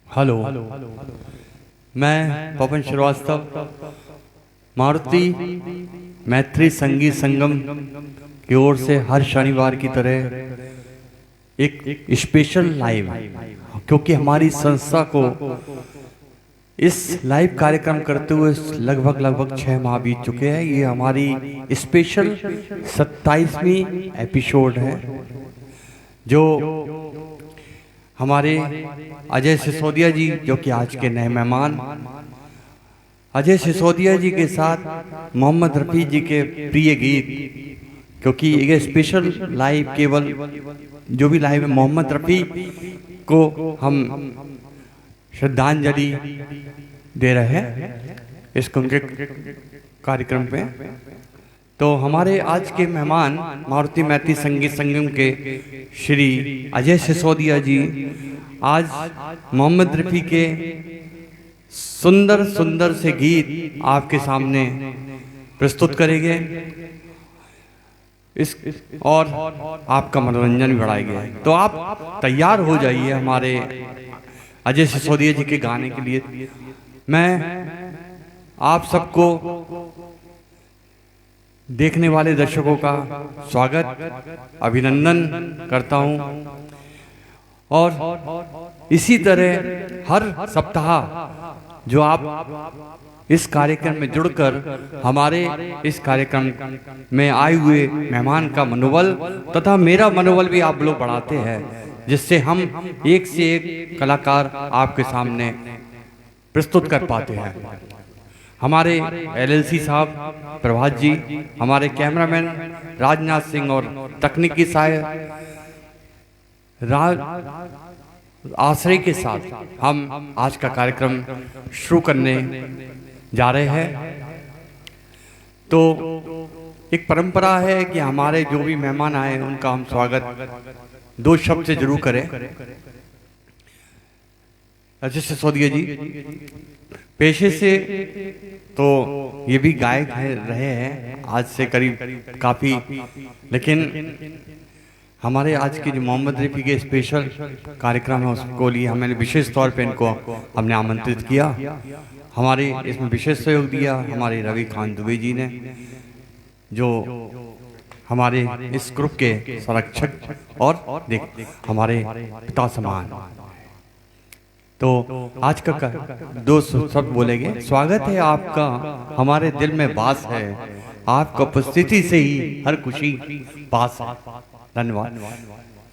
Hello, मैं पवन श्रीवास्तव मारुति मैत्री संगीत संगम की ओर से हर शनिवार की तरह एक स्पेशल लाइव, क्योंकि हमारी संस्था को इस लाइव कार्यक्रम करते हुए लगभग 6 माह बीत चुके हैं। ये हमारी स्पेशल 27वीं एपिसोड है, जो हमारे अजय सिसोदिया जी, जो कि आज के नए मेहमान, अजय सिसोदिया जी के साथ मोहम्मद रफ़ी जी के प्रिय गीत, क्योंकि ये स्पेशल लाइव केवल जो भी लाइव है मोहम्मद रफ़ी को हम श्रद्धांजलि दे रहे हैं इस उनके कार्यक्रम पे। तो हमारे आज के मेहमान मारुति मैत्री संगीत संगम के श्री अजय सिसोदिया जी आज मोहम्मद रफ़ी के सुंदर सुंदर से गीत आपके सामने प्रस्तुत करेंगे इस और आपका मनोरंजन भी बढ़ाएंगे। तो आप तैयार हो जाइए हमारे अजय सिसोदिया जी के गाने के लिए। मैं आप सबको देखने वाले दर्शकों का स्वागत अभिनंदन करता हूं, और इसी तरह हर सप्ताह जो आप इस कार्यक्रम में जुड़कर हमारे इस कार्यक्रम में आए हुए मेहमान का मनोबल तथा मेरा मनोबल भी आप लोग बढ़ाते हैं, जिससे हम एक से एक कलाकार आपके सामने प्रस्तुत कर पाते हैं। हमारे एलएलसी साहब प्रभात जी, हमारे कैमरामैन राजनाथ सिंह और तकनीकी सहायक आश्रय के साथ हम आज का कार्यक्रम शुरू करने जा रहे हैं। तो एक परंपरा है कि हमारे जो भी मेहमान आए उनका हम स्वागत 2 शब्द से जरूर करें। अजय सिसोदिया जी पेशे से तो ये भी गायक रहे हैं आज से करीब काफ़ी, लेकिन हमारे आज के जो मोहम्मद रफ़ी के स्पेशल कार्यक्रम है उसको लिए हमें विशेष तौर पे इनको हमने आमंत्रित किया। हमारे इसमें विशेष सहयोग दिया हमारे रवि खान दुबे जी ने, जो हमारे इस ग्रुप के संरक्षक और हमारे पिता समान। तो आज का 2 शब्द बोलेंगे। स्वागत है आपका हमारे दिल में वास है, आपका उपस्थिति से ही हर खुशी पास है। धन्यवाद।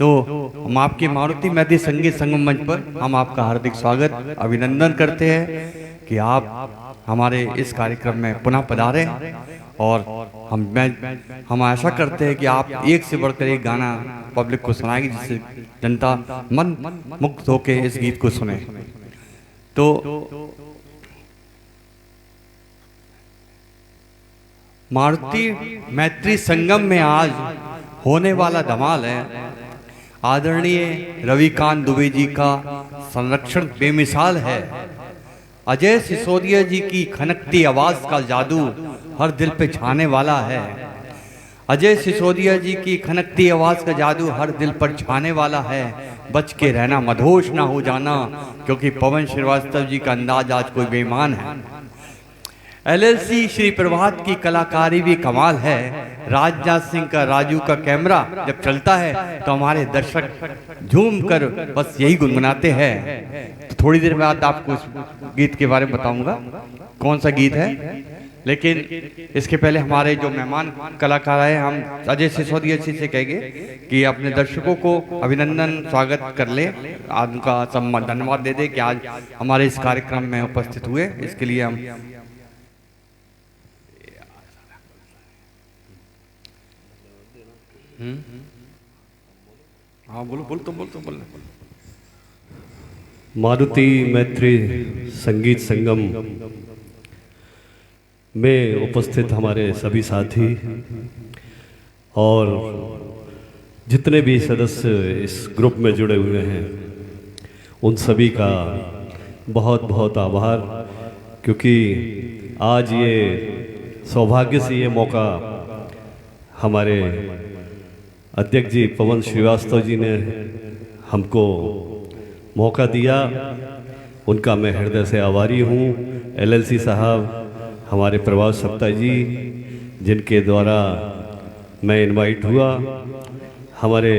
तो हम आपके मारुति मैत्री संगीत संगम मंच पर हम आपका हार्दिक स्वागत अभिनंदन करते हैं कि आप हमारे इस कार्यक्रम में पुनः पधारें, और हम आशा करते हैं कि आप एक से बढ़कर एक गाना पब्लिक को सुनाएंगे, जिससे जनता मन मुक्त होकर इस गीत को सुने। तो मारुति मैत्री संगम में आज होने वाला धमाल है। आदरणीय रविकांत दुबे जी का संरक्षण बेमिसाल है। अजय सिसोदिया जी की खनकती आवाज का जादू हर दिल पे छाने वाला है। अजय सिसोदिया जी की खनकती आवाज का जादू हर दिल पर छाने वाला है। बच के रहना, मदहोश ना हो जाना, क्योंकि पवन श्रीवास्तव जी का अंदाज आज कोई बेईमान है। एलएलसी श्री प्रभात की कलाकारी भी कमाल है। राजनाथ सिंह का राजू का कैमरा जब चलता है तो हमारे दर्शक झूम कर बस यही गुनगुनाते हैं। तो थोड़ी देर बाद आपको इस गीत के बारे में बताऊंगा कौन सा गीत है, लेकिन इसके पहले हमारे जो मेहमान कलाकार आए, हम अजय सिसोदिया जी से कहेंगे कि अपने दर्शकों को अभिनंदन स्वागत कर ले, उनका सम्मान धन्यवाद दे दे कि आज हमारे इस कार्यक्रम में उपस्थित हुए। इसके लिए हम हाँ बोलो। मारुति मैत्री संगीत संगम में उपस्थित हमारे सभी साथी और जितने भी सदस्य इस ग्रुप में जुड़े हुए हैं, उन सभी का बहुत बहुत आभार, क्योंकि आज ये सौभाग्य से ये मौका हमारे अध्यक्ष जी पवन श्रीवास्तव जी ने हमको मौका दिया उनका मैं हृदय से आभारी हूँ। LLC साहब, हमारे प्रभात सप्ताह जी, जिनके द्वारा मैं इनवाइट हुआ, हमारे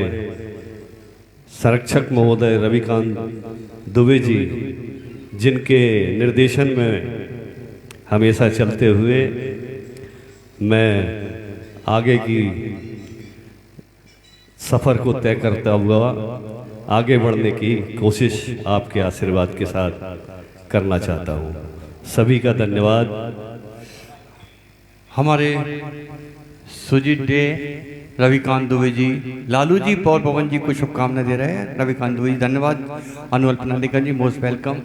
संरक्षक महोदय रविकांत दुबे जी, जिनके निर्देशन में हमेशा चलते हुए मैं आगे की सफ़र को तय करता हुआ आगे बढ़ने की कोशिश आपके आशीर्वाद के साथ करना चाहता हूँ। सभी का धन्यवाद। हमारे सुजीत डे रविकांत दुबे जी, लालू जी, पौर पवन जी को शुभकामनाएं दे रहे हैं। रविकांत दुबे जी धन्यवाद। अनुअल पनालिका जी मोस्ट वेलकम।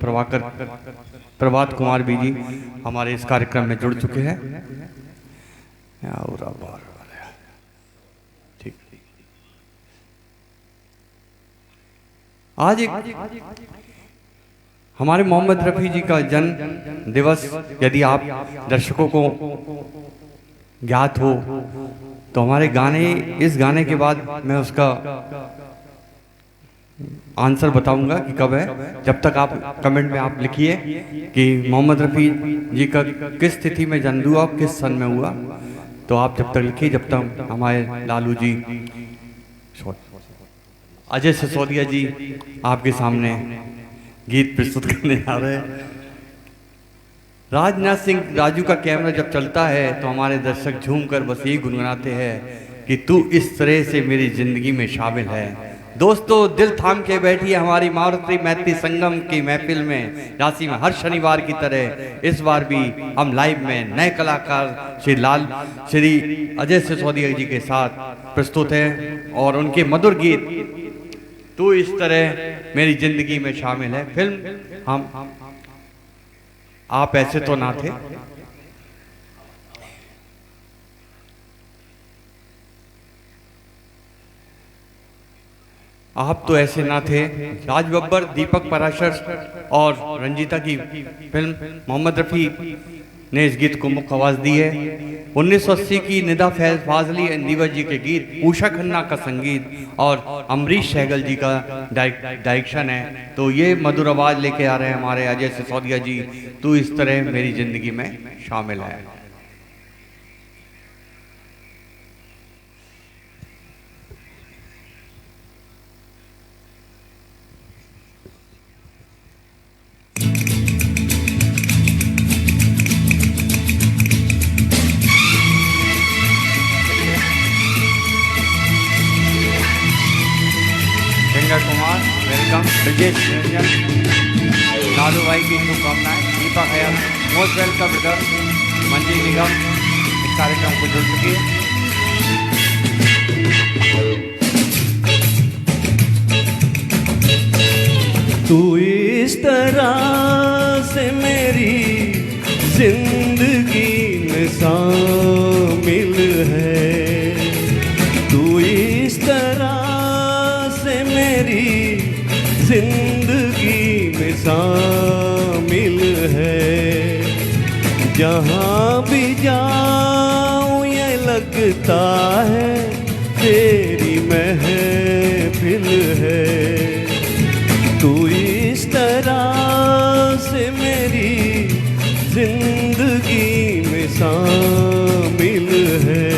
प्रभात कुमार भी जी हमारे इस कार्यक्रम में जुड़ चुके हैं। ठीक, आज एक हमारे मोहम्मद रफ़ी जी का जन्म दिवस यदि आप दर्शकों को ज्ञात हो तो हमारे गाने, इस गाने के बाद मैं उसका आंसर बताऊंगा कि कब है। जब तक आप कमेंट में आप लिखिए कि मोहम्मद रफ़ी जी का किस तिथि में जन्म हुआ, किस सन में हुआ, तो आप जब तक लिखिए जब तक हमारे लालू जी, अजय सिसोदिया जी आपके सामने गीत प्रस्तुत करने जा रहे हैं। राजनाथ सिंह राजू का कैमरा जब चलता है तो हमारे दर्शक झूमकर बस यही गुनगुनाते हैं कि तू इस तरह से मेरी जिंदगी में शामिल है। दोस्तों, दिल थाम के बैठिए हमारी मारुति मैत्री संगम की महफिल में राशि में हर शनिवार की तरह इस बार भी हम लाइव में नए कलाकार श्री अजय सिसोदिया जी के साथ प्रस्तुत हैं और उनके मधुर गीत तू इस तरह मेरी जिंदगी में शामिल है। फिल्म हम आप ऐसे तो ना थे। आप तो ऐसे ना थे, राज बब्बर, दीपक पराशर और रंजीता की फिल्म मोहम्मद रफ़ी ने इस गीत को मुख्य आवाज दी है। 1980 की निदा फाजली एंदीवर जी के गीत, उषा खन्ना का संगीत और अमरीश सहगल जी का डायरेक्शन है। तो ये मधुर आवाज लेके आ रहे हैं हमारे अजय सिसोदिया जी, तू इस तरह मेरी जिंदगी में शामिल है। कुमार वेलकम, ब्रजेश निरंजन, लालू भाई की शुभकामनाएं, दीपक हयात मोस्ट वेलकम ब्रदर, मंजी निगम इस कार्यक्रम को जुड़ चुकी है। तू इस तरह से मेरी जिंदगी में शामिल है, तू इस तरह मेरी जिंदगी में शामिल है। जहाँ भी जाऊँ ये लगता है तेरी महफिल है। तू इस तरह से मेरी जिंदगी में शामिल है।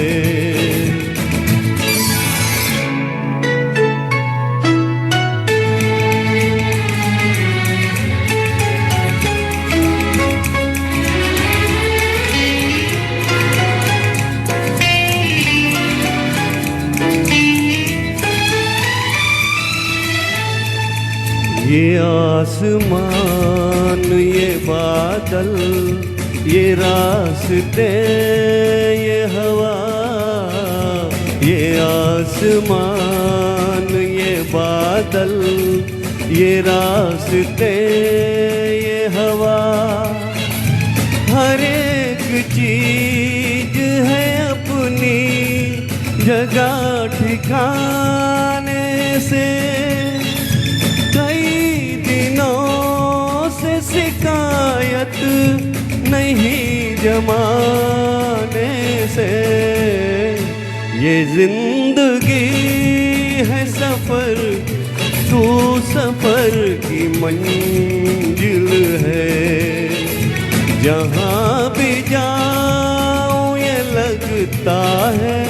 ये आसमान, ये बादल, ये रास्ते, ये हवा, ये आसमान, ये बादल, ये रास्ते, ये हवा, हर एक चीज है अपनी जगह ठिकाने से। शिकायत नहीं जमाने से, ये जिंदगी है सफर, तू सफर की मंजिल जहाँ भी जाऊँ ये लगता है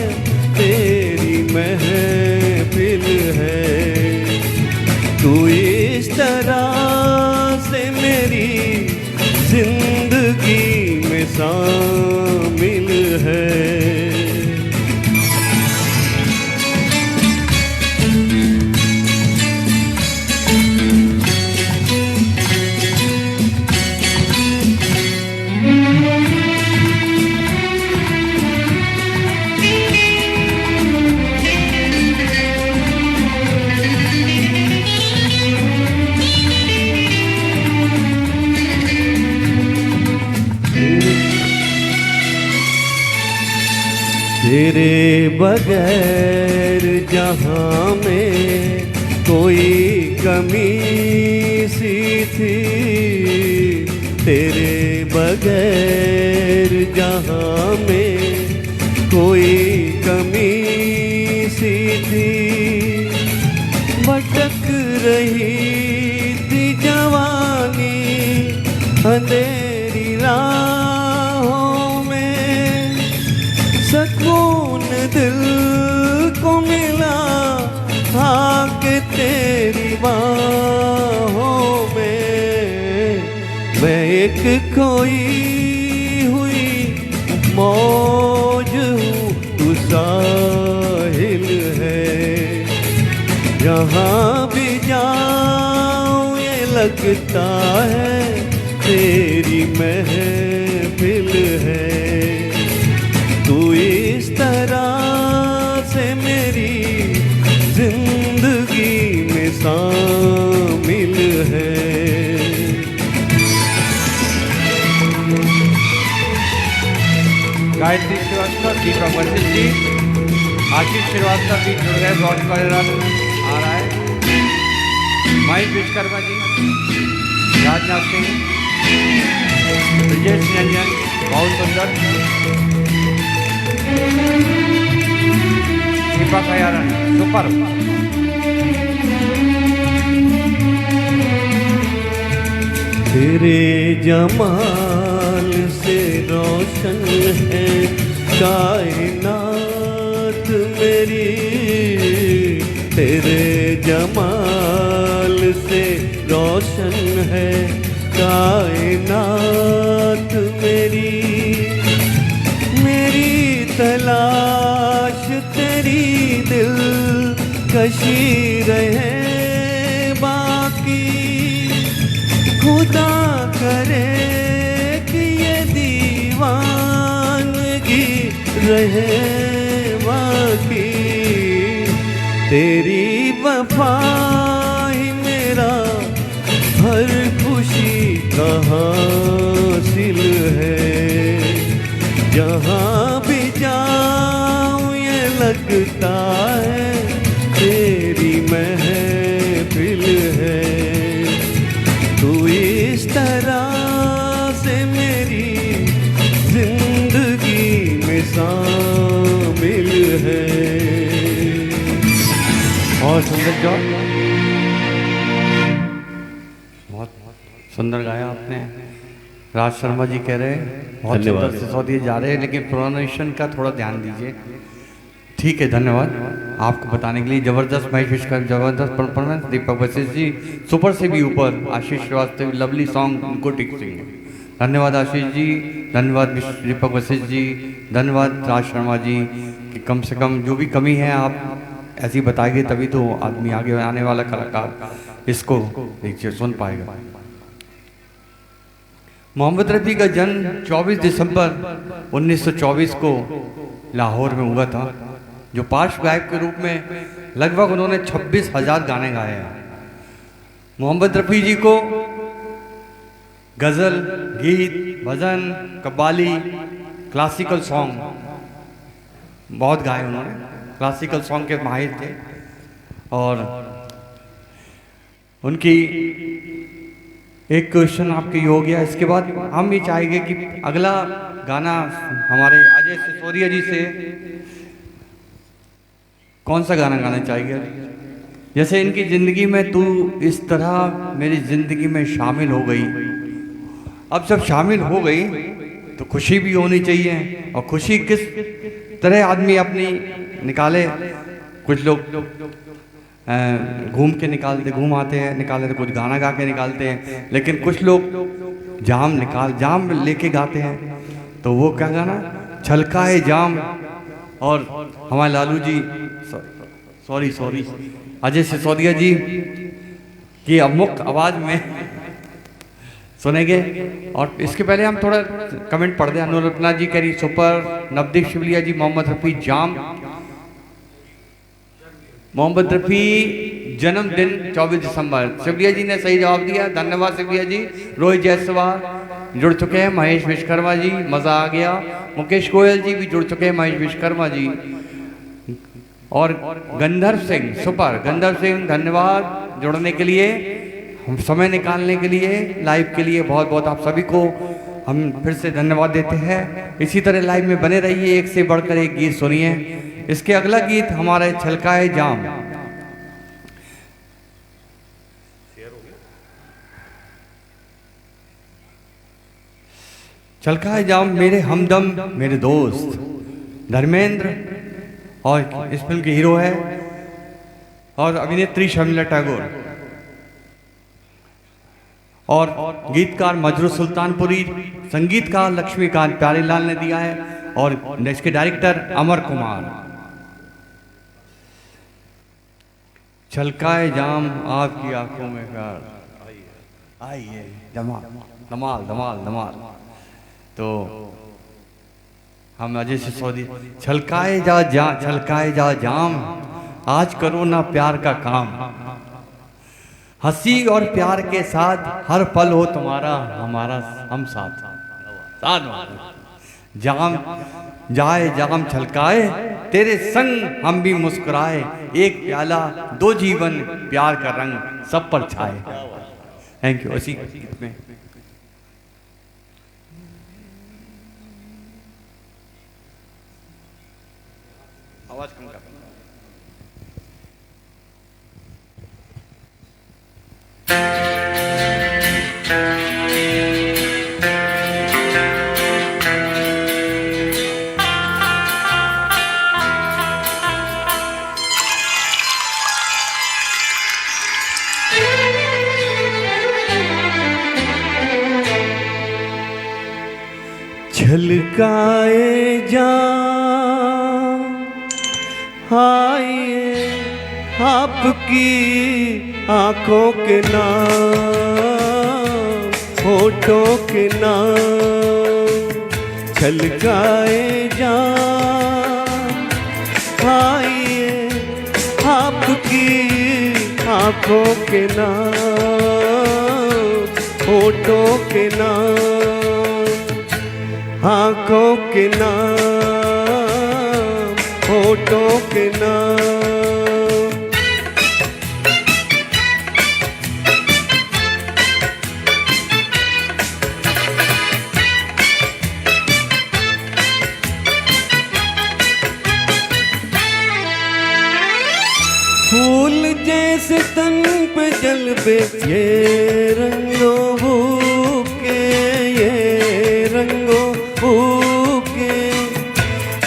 तेरी महफिल है। तू इस तरह से मेरी जिंदगी में शामिल है। तेरे बगैर जहाँ में कोई कमी सी थी, तेरे बगैर जहाँ में कोई कमी सी थी। भटक रही थी जवानी अंधेरी राहों में, सुकून दिल को मिला आके तेरी बाहों में। मैं एक खोई हुई मौज हूँ, तू साहिल है। जहाँ भी जाऊँ ये लगता है तेरी महफिल है। तू इस तरह से मेरी जिंदगी में शामिल है। गायत्री श्रीवास्तव, दीपक वशिष्ठ जी, आशीष श्रीवास्तव भी जुड़ गए, बहुत कॉलर आ रहा है। महेश विश्वकर्मा जी, राजनाथ सिंह, ब्रजेश रंजन, बहुत सुंदर, दीपक अयारन, सुपर। तेरे जमाल से रोशन है कायनात मेरी, तेरे जमाल से रोशन है कायनात मेरी। मेरी तलाश तेरी दिल कशी रहे बाकी, खुदा करे कि ये दीवानगी रहे बाकी। तेरी वफा ही मेरा हर खुशी का हासिल है। जहाँ भी जाऊँ ये लगता है तेरी महफिल है। तू इस तरह से मेरी जिंदगी में शामिल है। बहुत सुंदर जॉब, बहुत सुंदर गाया आपने। राज शर्मा जी कह रहे हैं बहुत धन्यवाद। सुंदर सिसोदिए जा रहे हैं, लेकिन प्रोनाउंसिएशन का थोड़ा ध्यान दीजिए। ठीक है, धन्यवाद आपको बताने के लिए। जबरदस्त महेश विश्वकर्मा, जबरदस्त परफॉर्मेंस। दीपक वशिष्ठ जी सुपर से भी ऊपर। Ashish Srivastava, lovely song, good singing. धन्यवाद आशीष जी, धन्यवाद दीपक वशिष्ठ जी, धन्यवाद राज शर्मा जी कि कम से कम जो भी कमी है आप ऐसी बताएंगे तभी तो आदमी आगे आने वाला कलाकार इसको देखिए सुन पाएगा। मोहम्मद रफ़ी का जन्म 24 दिसंबर 1924 को लाहौर में हुआ था। जो पार्श्व गायक के रूप में लगभग उन्होंने 26,000 गाने गाए हैं। मोहम्मद रफ़ी जी को गज़ल, गीत, भजन, कव्वाली, क्लासिकल सॉन्ग बहुत गाए उन्होंने। क्लासिकल सॉन्ग के माहिर थे और उनकी एक क्वेश्चन आपके हो गया। इसके बाद हम ये चाहेंगे कि अगला गाना हमारे अजय सिसोदिया जी से कौन सा गाना गाना चाहिए। जैसे इनकी ज़िंदगी में तू इस तरह मेरी ज़िंदगी में शामिल हो गई, अब सब शामिल हो गई तो खुशी भी होनी चाहिए। और खुशी किस तरह आदमी अपनी निकाले, कुछ लोग घूम के निकालते, घूम आते हैं निकालते, तो कुछ गाना गा के निकालते हैं, लेकिन कुछ लोग जाम लेके गाते हैं। तो वो क्या गाना, छलकाए जाम। और हमारे लालू जी, सॉरी अजय सिसोदिया जी की अमुक आवाज में सुनेंगे। और इसके पहले हम थोड़ा कमेंट पढ़ दें। अनुरत्ना जी कह रही सुपर, नवदीप शिवलिया जी, मोहम्मद रफ़ी जाम, मोहम्मद रफ़ी जन्मदिन 24 दिसंबर। शिवलिया जी ने सही जवाब दिया, धन्यवाद शिवलिया जी। रोहित जायसवाल जुड़ चुके हैं, महेश विश्वकर्मा जी, मज़ा आ गया। मुकेश गोयल जी भी जुड़ चुके हैं, महेश विश्वकर्मा जी। और गंधर्व सिंह सुपर, गंधर्व सिंह धन्यवाद जुड़ने के लिए, हम समय निकालने के लिए, लाइव के लिए बहुत बहुत आप सभी को हम फिर से धन्यवाद देते हैं। इसी तरह लाइव में बने रहिए, एक से बढ़कर एक गीत सुनिए। इसके अगला गीत हमारे छलकाए जाम। छलकाए जाम मेरे हमदम, मेरे दोस्त धर्मेंद्र, और इस फिल्म के हीरो है और अभिनेत्री शर्मिला टैगोर, और गीतकार मजरू सुल्तानपुरी, संगीतकार लक्ष्मीकांत प्यारेलाल ने दिया है, और इसके डायरेक्टर अमर कुमार। छलकाए जाम आपकी आंखों में प्यार, आइए धमाल धमाल धमाल धमाल। तो हम अजय सिसोदिया, छलकाए जा जाम, आज करो ना प्यार का काम, हंसी और प्यार के साथ हर पल हो तुम्हारा हमारा हम साथ। जाम जाए जाम छलकाए, तेरे संग हम भी मुस्कुराए, एक प्याला दो जीवन प्यार का रंग सब पर छाए। Thank you. इसी गीत में आवाज कम कर। छलकाए जाम आइए आपकी आंखों के नाम, होठों के नाम। छलकाए जाम आइए आपकी आंखों के नाम, होठों के नाम, आंखों के नाम, होठों के नाम। फूल जैसे तन पे जलवे ये रंगों के, ये रंगों के,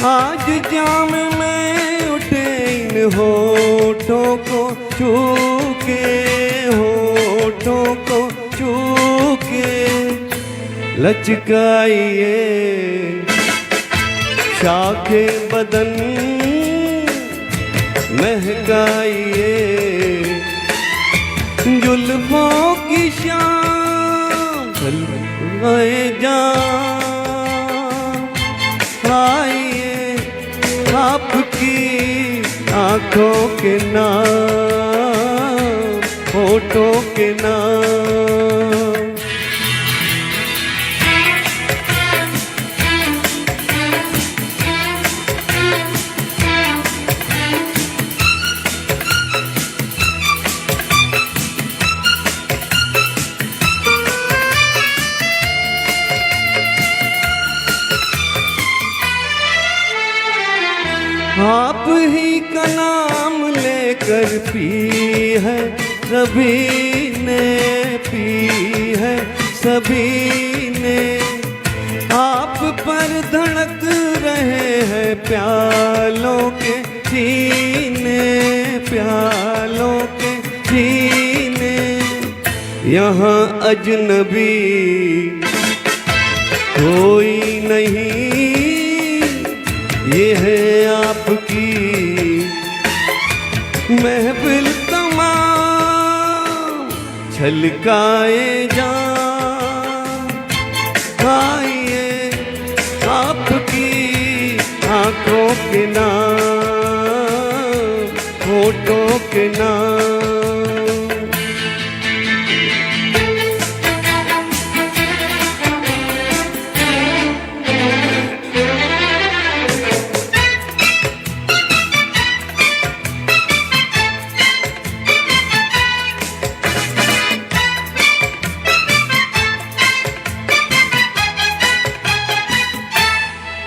आज जाम में उठे इन होठों को छू के, होठों को छू के। लचकाइए शाखे बदन, महकाइए जुल्फों की शाम। छलकाए जाम आइए आपकी आंखों के नाम, होठों के नाम। आप ही का नाम लेकर पी है सभी ने, पी है सभी प्यालों के सीने, प्यालों के सीने, यहाँ अजनबी कोई नहीं, ये है आपकी महफिल तमाम छलकाए जान। आइए आपकी आंखों के नाम, होठों के नाम।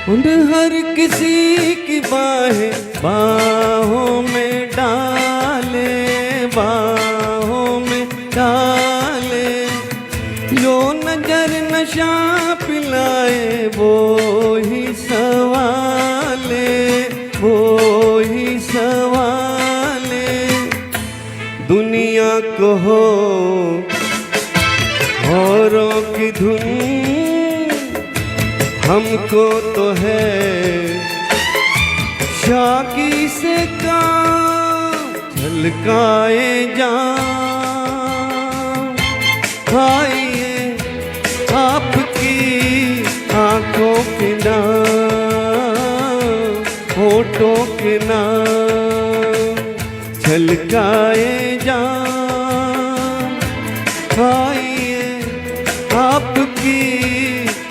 उन हर किसी की बाहें बाहों में डाले, बाहों में डाले, जो नजर नशा पिलाए वो ही सवाले, वो ही सवाले। दुनिया को हो औरों की धुन, हमको तो है शाकी से काम झलकाए जान। आइए आपकी आंखों के नाम, होठों के नाम झलकाए जान। आइए आपकी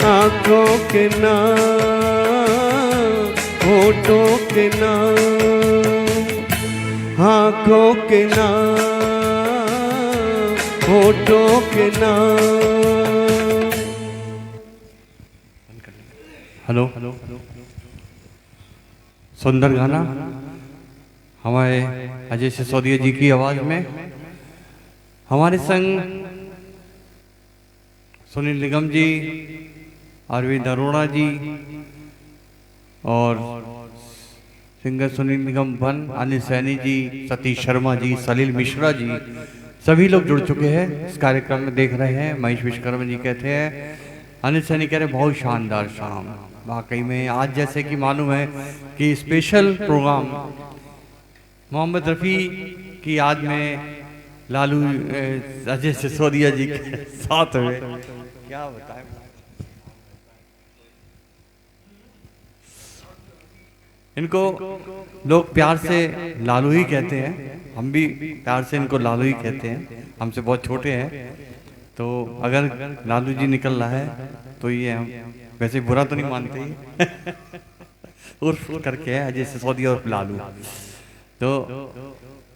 आंखों के नाम, होठों के नाम, आंखों के नाम, होठों के नाम। हेलो, सुंदर गाना हमारे अजय सिसोदिया जी की आवाज में। हमारे संग सुनील निगम जी, अरविंद अरोड़ा जी और सिंगर सुनील निगम वन, अनिल सैनी जी, सतीश शर्मा जी, सलील मिश्रा जी, सभी लोग जुड़ चुके हैं इस कार्यक्रम में। देख रहे हैं महेश विश्वकर्मा जी कहते हैं, अनिल सैनी कह रहे बहुत शानदार शाम। वाकई में आज जैसे कि मालूम है कि स्पेशल प्रोग्राम मोहम्मद रफ़ी की याद में लालू अजय सिसोदिया जी के साथ हुए। क्या बताएं, इनको लोग प्यार से लालू ही कहते हैं, हम भी प्यार से इनको लालू ही कहते हैं, हमसे बहुत छोटे हैं। तो अगर लालू जी निकल रहा है तो ये हम वैसे बुरा तो नहीं मानते ही उर्फ करके है अजय सिसोदिया और लालू। तो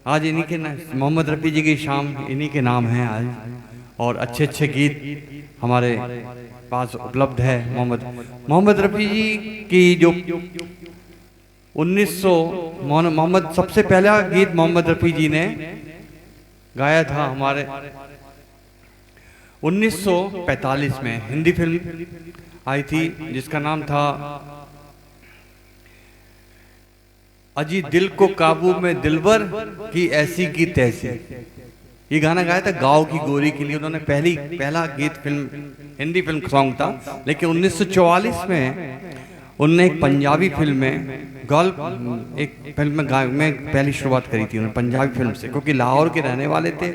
आज इन्हीं के मोहम्मद रफ़ी जी की शाम इन्हीं के नाम है आज, और अच्छे अच्छे गीत हमारे पास उपलब्ध है। मोहम्मद रफ़ी जी की जो 1900 मोहम्मद सबसे पहला गीत मोहम्मद रफ़ी जी ने गाया था हमारे 1945 में। हिंदी फिल्म आई थी जिसका नाम था अजी दिल को काबू में दिलबर की ऐसी की तैसी। ये गाना गाया था गाँव की गोरी के लिए उन्होंने। पहला गीत फिल्म हिंदी फिल्म सॉन्ग था, लेकिन 1944 में उनने एक पंजाबी फिल्म में एक फिल्म में पहली शुरुआत करी थी उन्होंने पंजाबी फिल्म से, क्योंकि लाहौर के रहने वाले थे।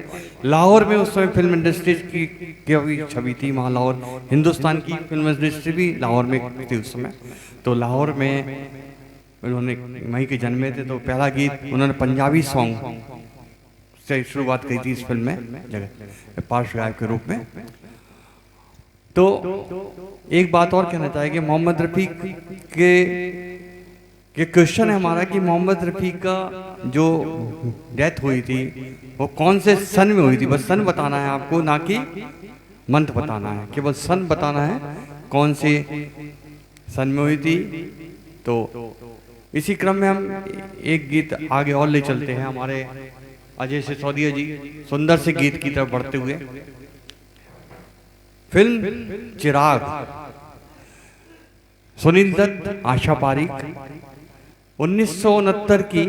लाहौर में उस समय फिल्म इंडस्ट्री की छवि थी, वहाँ लाहौर हिंदुस्तान की फिल्म इंडस्ट्री भी लाहौर में थी उस समय। तो लाहौर में उन्होंने वहीं के जन्मे थे, तो पहला गीत उन्होंने पंजाबी सॉन्ग से शुरुआत की थी इस फिल्म में जगह पार्श्व गायक के रूप में। तो एक बात और कहना चाहेंगे, मोहम्मद रफ़ी के क्वेश्चन है हमारा कि मोहम्मद रफ़ी का जो डेथ हुई थी वो कौन से सन में हुई थी। बस सन बताना है आपको, ना कि मंथ बताना है, केवल सन बताना है कौन से सन में हुई थी। तो इसी क्रम में हम एक गीत आगे और ले चलते हैं हमारे अजय सिसोदिया जी सुंदर से गीत की तरफ बढ़ते हुए। फिल्म चिराग, सुनील दत्त, आशा पारिक 1969 की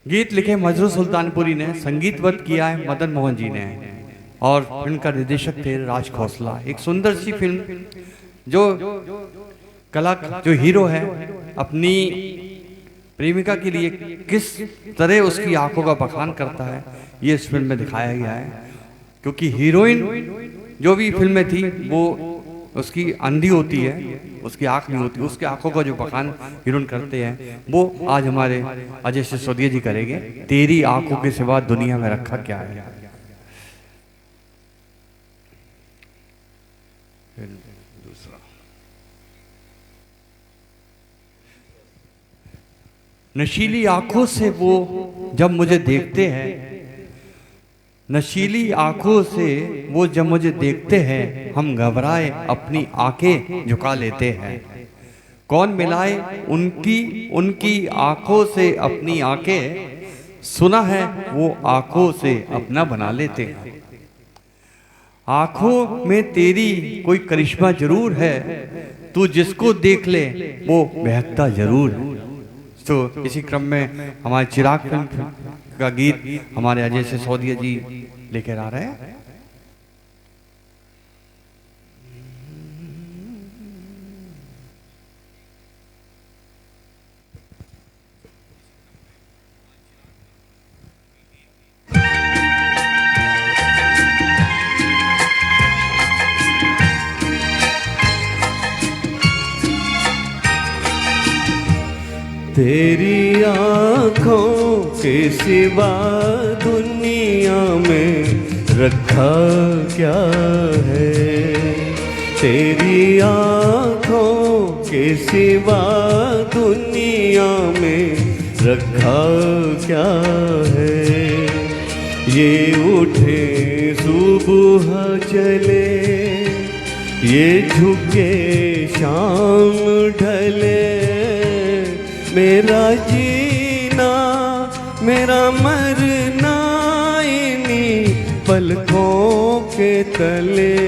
गीत लिखे मजरू सुल्तानपुरी ने, संगीतबद्ध किया है मदन मोहन जी ने, और फिल्म का निर्देशक थे राज खोसला। एक सुंदर सी फिल्म जो जो हीरो है अपनी प्रेमिका के लिए किस तरह उसकी आंखों का बखान करता है, ये इस फिल्म में दिखाया गया है। क्योंकि हीरोइन जो भी फिल्म में थी वो उसकी अंधी होती है, उसकी आंख नहीं होती, उसकी आंखों का जो बखान हीरोइन करते हैं वो आज हमारे अजय सिसोदिया जी करेंगे। तेरी आंखों के सिवा दुनिया में रखा क्या है। नशीली आंखों से वो जब मुझे देखते हैं, नशीली आंखों से वो जब मुझे देखते हैं, हम घबराए अपनी आंखें झुका लेते हैं। कौन मिलाए उनकी आंखों से अपनी आंखें, सुना है वो आंखों से अपना बना लेते हैं। आंखों में तेरी कोई करिश्मा जरूर है, तू जिसको देख ले वो बहकता जरूर है। तो इसी क्रम में हमारे चिराग फिल्म का गीत हमारे अजय सिसोदिया जी लेकर आ रहे हैं। तेरी आँखों के सिवा दुनिया में रखा क्या है। तेरी आँखों के सिवा दुनिया में रखा क्या है। ये उठे सुबह चले, ये झुके शाम ढले, मेरा जीना मेरा मरना इन्हीं पलकों के तले।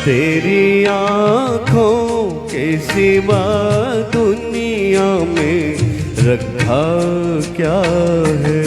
तेरी आँखों के सिवा दुनिया में रखा क्या है।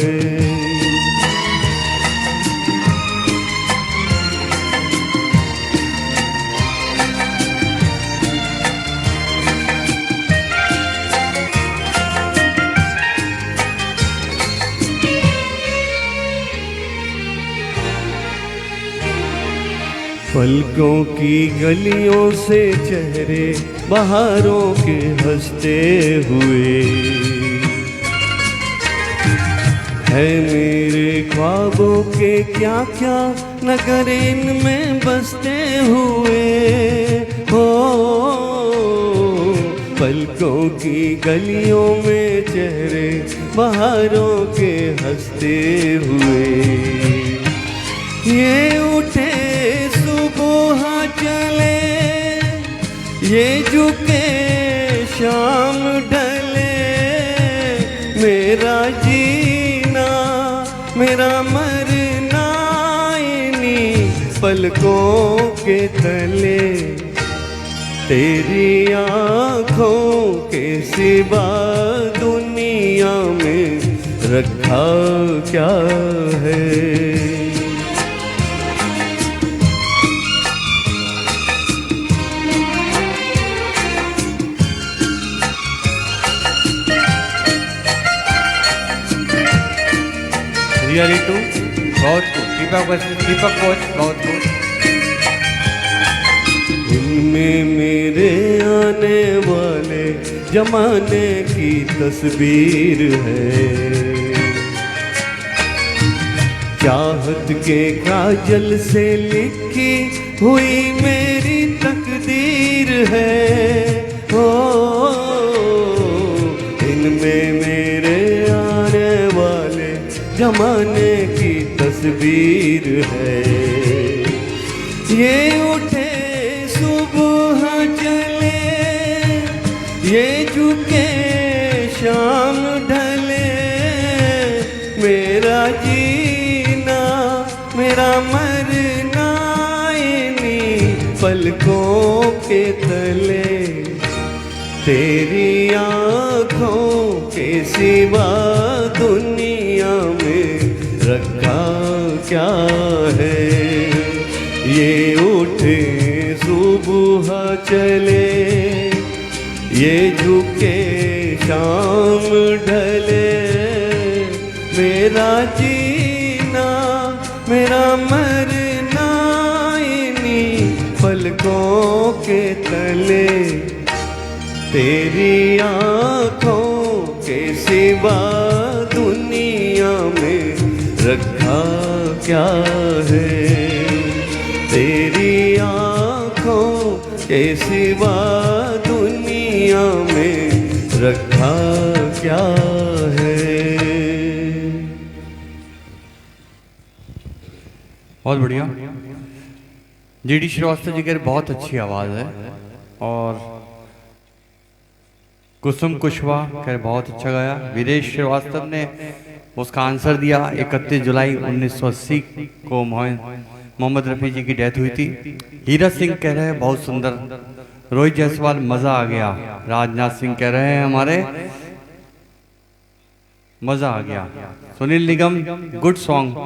पलकों की गलियों से चेहरे बहारों के हंसते हुए, है मेरे ख्वाबों के क्या क्या नगर इनमें बसते हुए। हो पलकों की गलियों में चेहरे बहारों के हंसते हुए, ये उठे सुबह चले, ये झुके शाम ढले, मेरा जीना मेरा मरना इन्हीं पलकों के तले। तेरी आँखों के सिवा दुनिया में रखा क्या है। रियली टू बहुत दीपक कोच बहुत इनमें मेरे आने वाले जमाने की तस्वीर है। चाहत के काजल से लिखी हुई मेरी तकदीर है। ओ इनमें मेरे आने वाले जमाने की तस्वीर है। ये उठे सुबह चले, ये झुके शाम ढले, मेरा जीना मेरा मरना इन्हीं पलकों के तले। तेरी आँखों के सिवा दुनिया में रखा क्या है। ये उठे सुबह चले, ये झुके शाम ढले, मेरा जीना मेरा मरना इन्हीं पलकों के तले। तेरी आँखों के सिवा दुनिया में रखा क्या है। तेरी आँखों के सिवा दुनिया में रखा क्या है। बहुत बढ़िया। जीडी श्रीवास्तव जी की बहुत अच्छी आवाज़ है। और कुसुम कुशवाहा खैर बहुत अच्छा गाया। वीरेश श्रीवास्तव ने उसका आंसर दिया। 31 जुलाई 1980 को मोहम्मद रफ़ी जी की डेथ हुई थी। हीरा सिंह कह रहे हैं बहुत सुंदर। रोहित जायसवाल मज़ा आ गया। राजनाथ सिंह कह रहे हैं हमारे मज़ा आ गया। Sunil Nigam good song,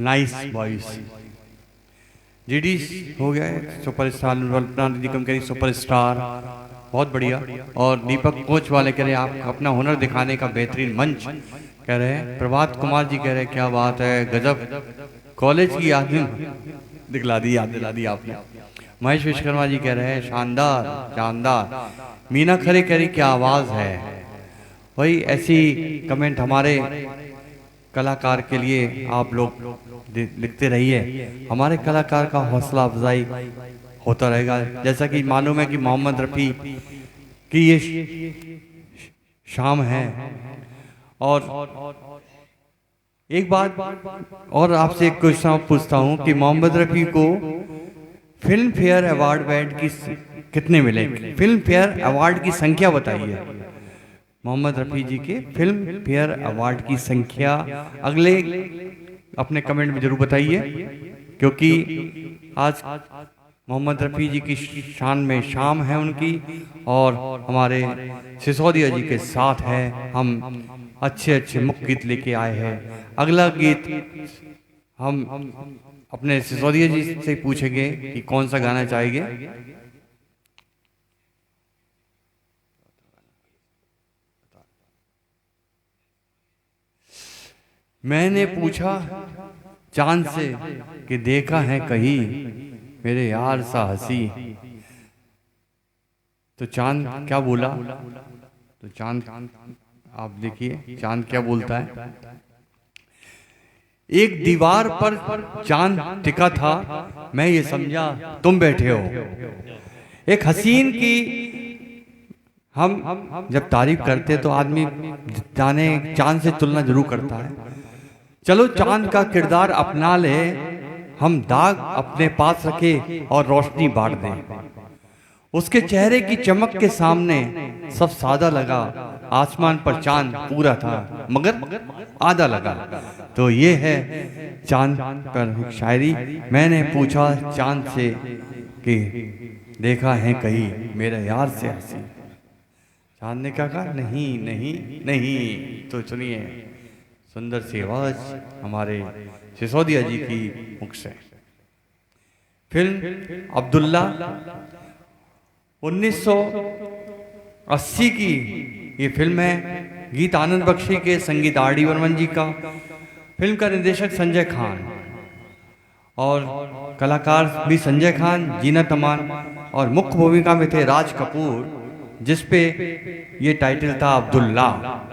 nice voice. जीडी हो गया है सुपरस्टार। निगम कह रही सुपरस्टार, बहुत बढ़िया। और दीपक कोच वाले कह रहे हैं आप अपना हुनर दिखाने का बेहतरीन मंच कह रहे हैं। प्रभात कुमार जी कह रहे हैं क्या बात है, गजब, कॉलेज की याद दिखला दी, याद दिला दी आपने। महेश विश्वकर्मा जी कह रहे हैं शानदार शानदार। मीना खरे कह रही क्या आवाज़ है। वही ऐसी कमेंट हमारे कलाकार के लिए आप लोग लिखते रहिए। हमारे कलाकार का हौसला अफजाई होता रहेगा। जैसा कि मालूम है कि मोहम्मद रफ़ी की ये शाम है। और एक बात और आपसे एक क्वेश्चन पूछता हूं कि मोहम्मद रफ़ी को फिल्म फेयर अवार्ड बैंड की कितने मिले। फिल्म फेयर अवार्ड की संख्या बताइए। मोहम्मद रफ़ी जी के फिल्म फेयर अवार्ड की संख्या अगले अपने कमेंट में जरूर बताइए, क्योंकि आज मोहम्मद रफ़ी जी की शान में शाम है उनकी। और हमारे सिसोदिया जी के साथ है। हम अच्छे अच्छे मुख्य गीत लेके आए हैं। अगला गीत हम अपने सिसोदिया जी से पूछेंगे कि कौन सा गाना चाहेंगे। मैंने पूछा चांद से कि देखा है कहीं मेरे यार सा हंसी। तो चांद क्या बोला। तो चांद आप देखिए चांद क्या बोलता है। एक दीवार पर चांद टिका था, मैं ये समझा तुम बैठे हो। एक हसीन की हम जब तारीफ करते तो आदमी जाने चांद से तुलना जरूर करता है। चलो चांद का किरदार अपना ले, हम दाग अपने पास रखे और रोशनी बांट दें। उसके चेहरे की चमक के सामने सब सादा लगा। आसमान पर चांद पूरा था मगर आधा लगा। तो ये है चांद पर शायरी। मैंने पूछा चांद से कि देखा है कहीं मेरे यार से हंसी। चांद ने कहा नहीं नहीं नहीं। तो सुनिए सुंदर सी आवाज हमारे सिसोदिया जी की मुख से। फिल्म अब्दुल्ला 1980 की ये फिल्म है। गीत आनंद बख्शी के, संगीत आर डी बर्मन जी का। फिल्म का निर्देशक संजय खान और कलाकार भी संजय खान, जीनत अमान और मुख्य भूमिका में थे राज कपूर, जिसपे ये टाइटल था अब्दुल्ला।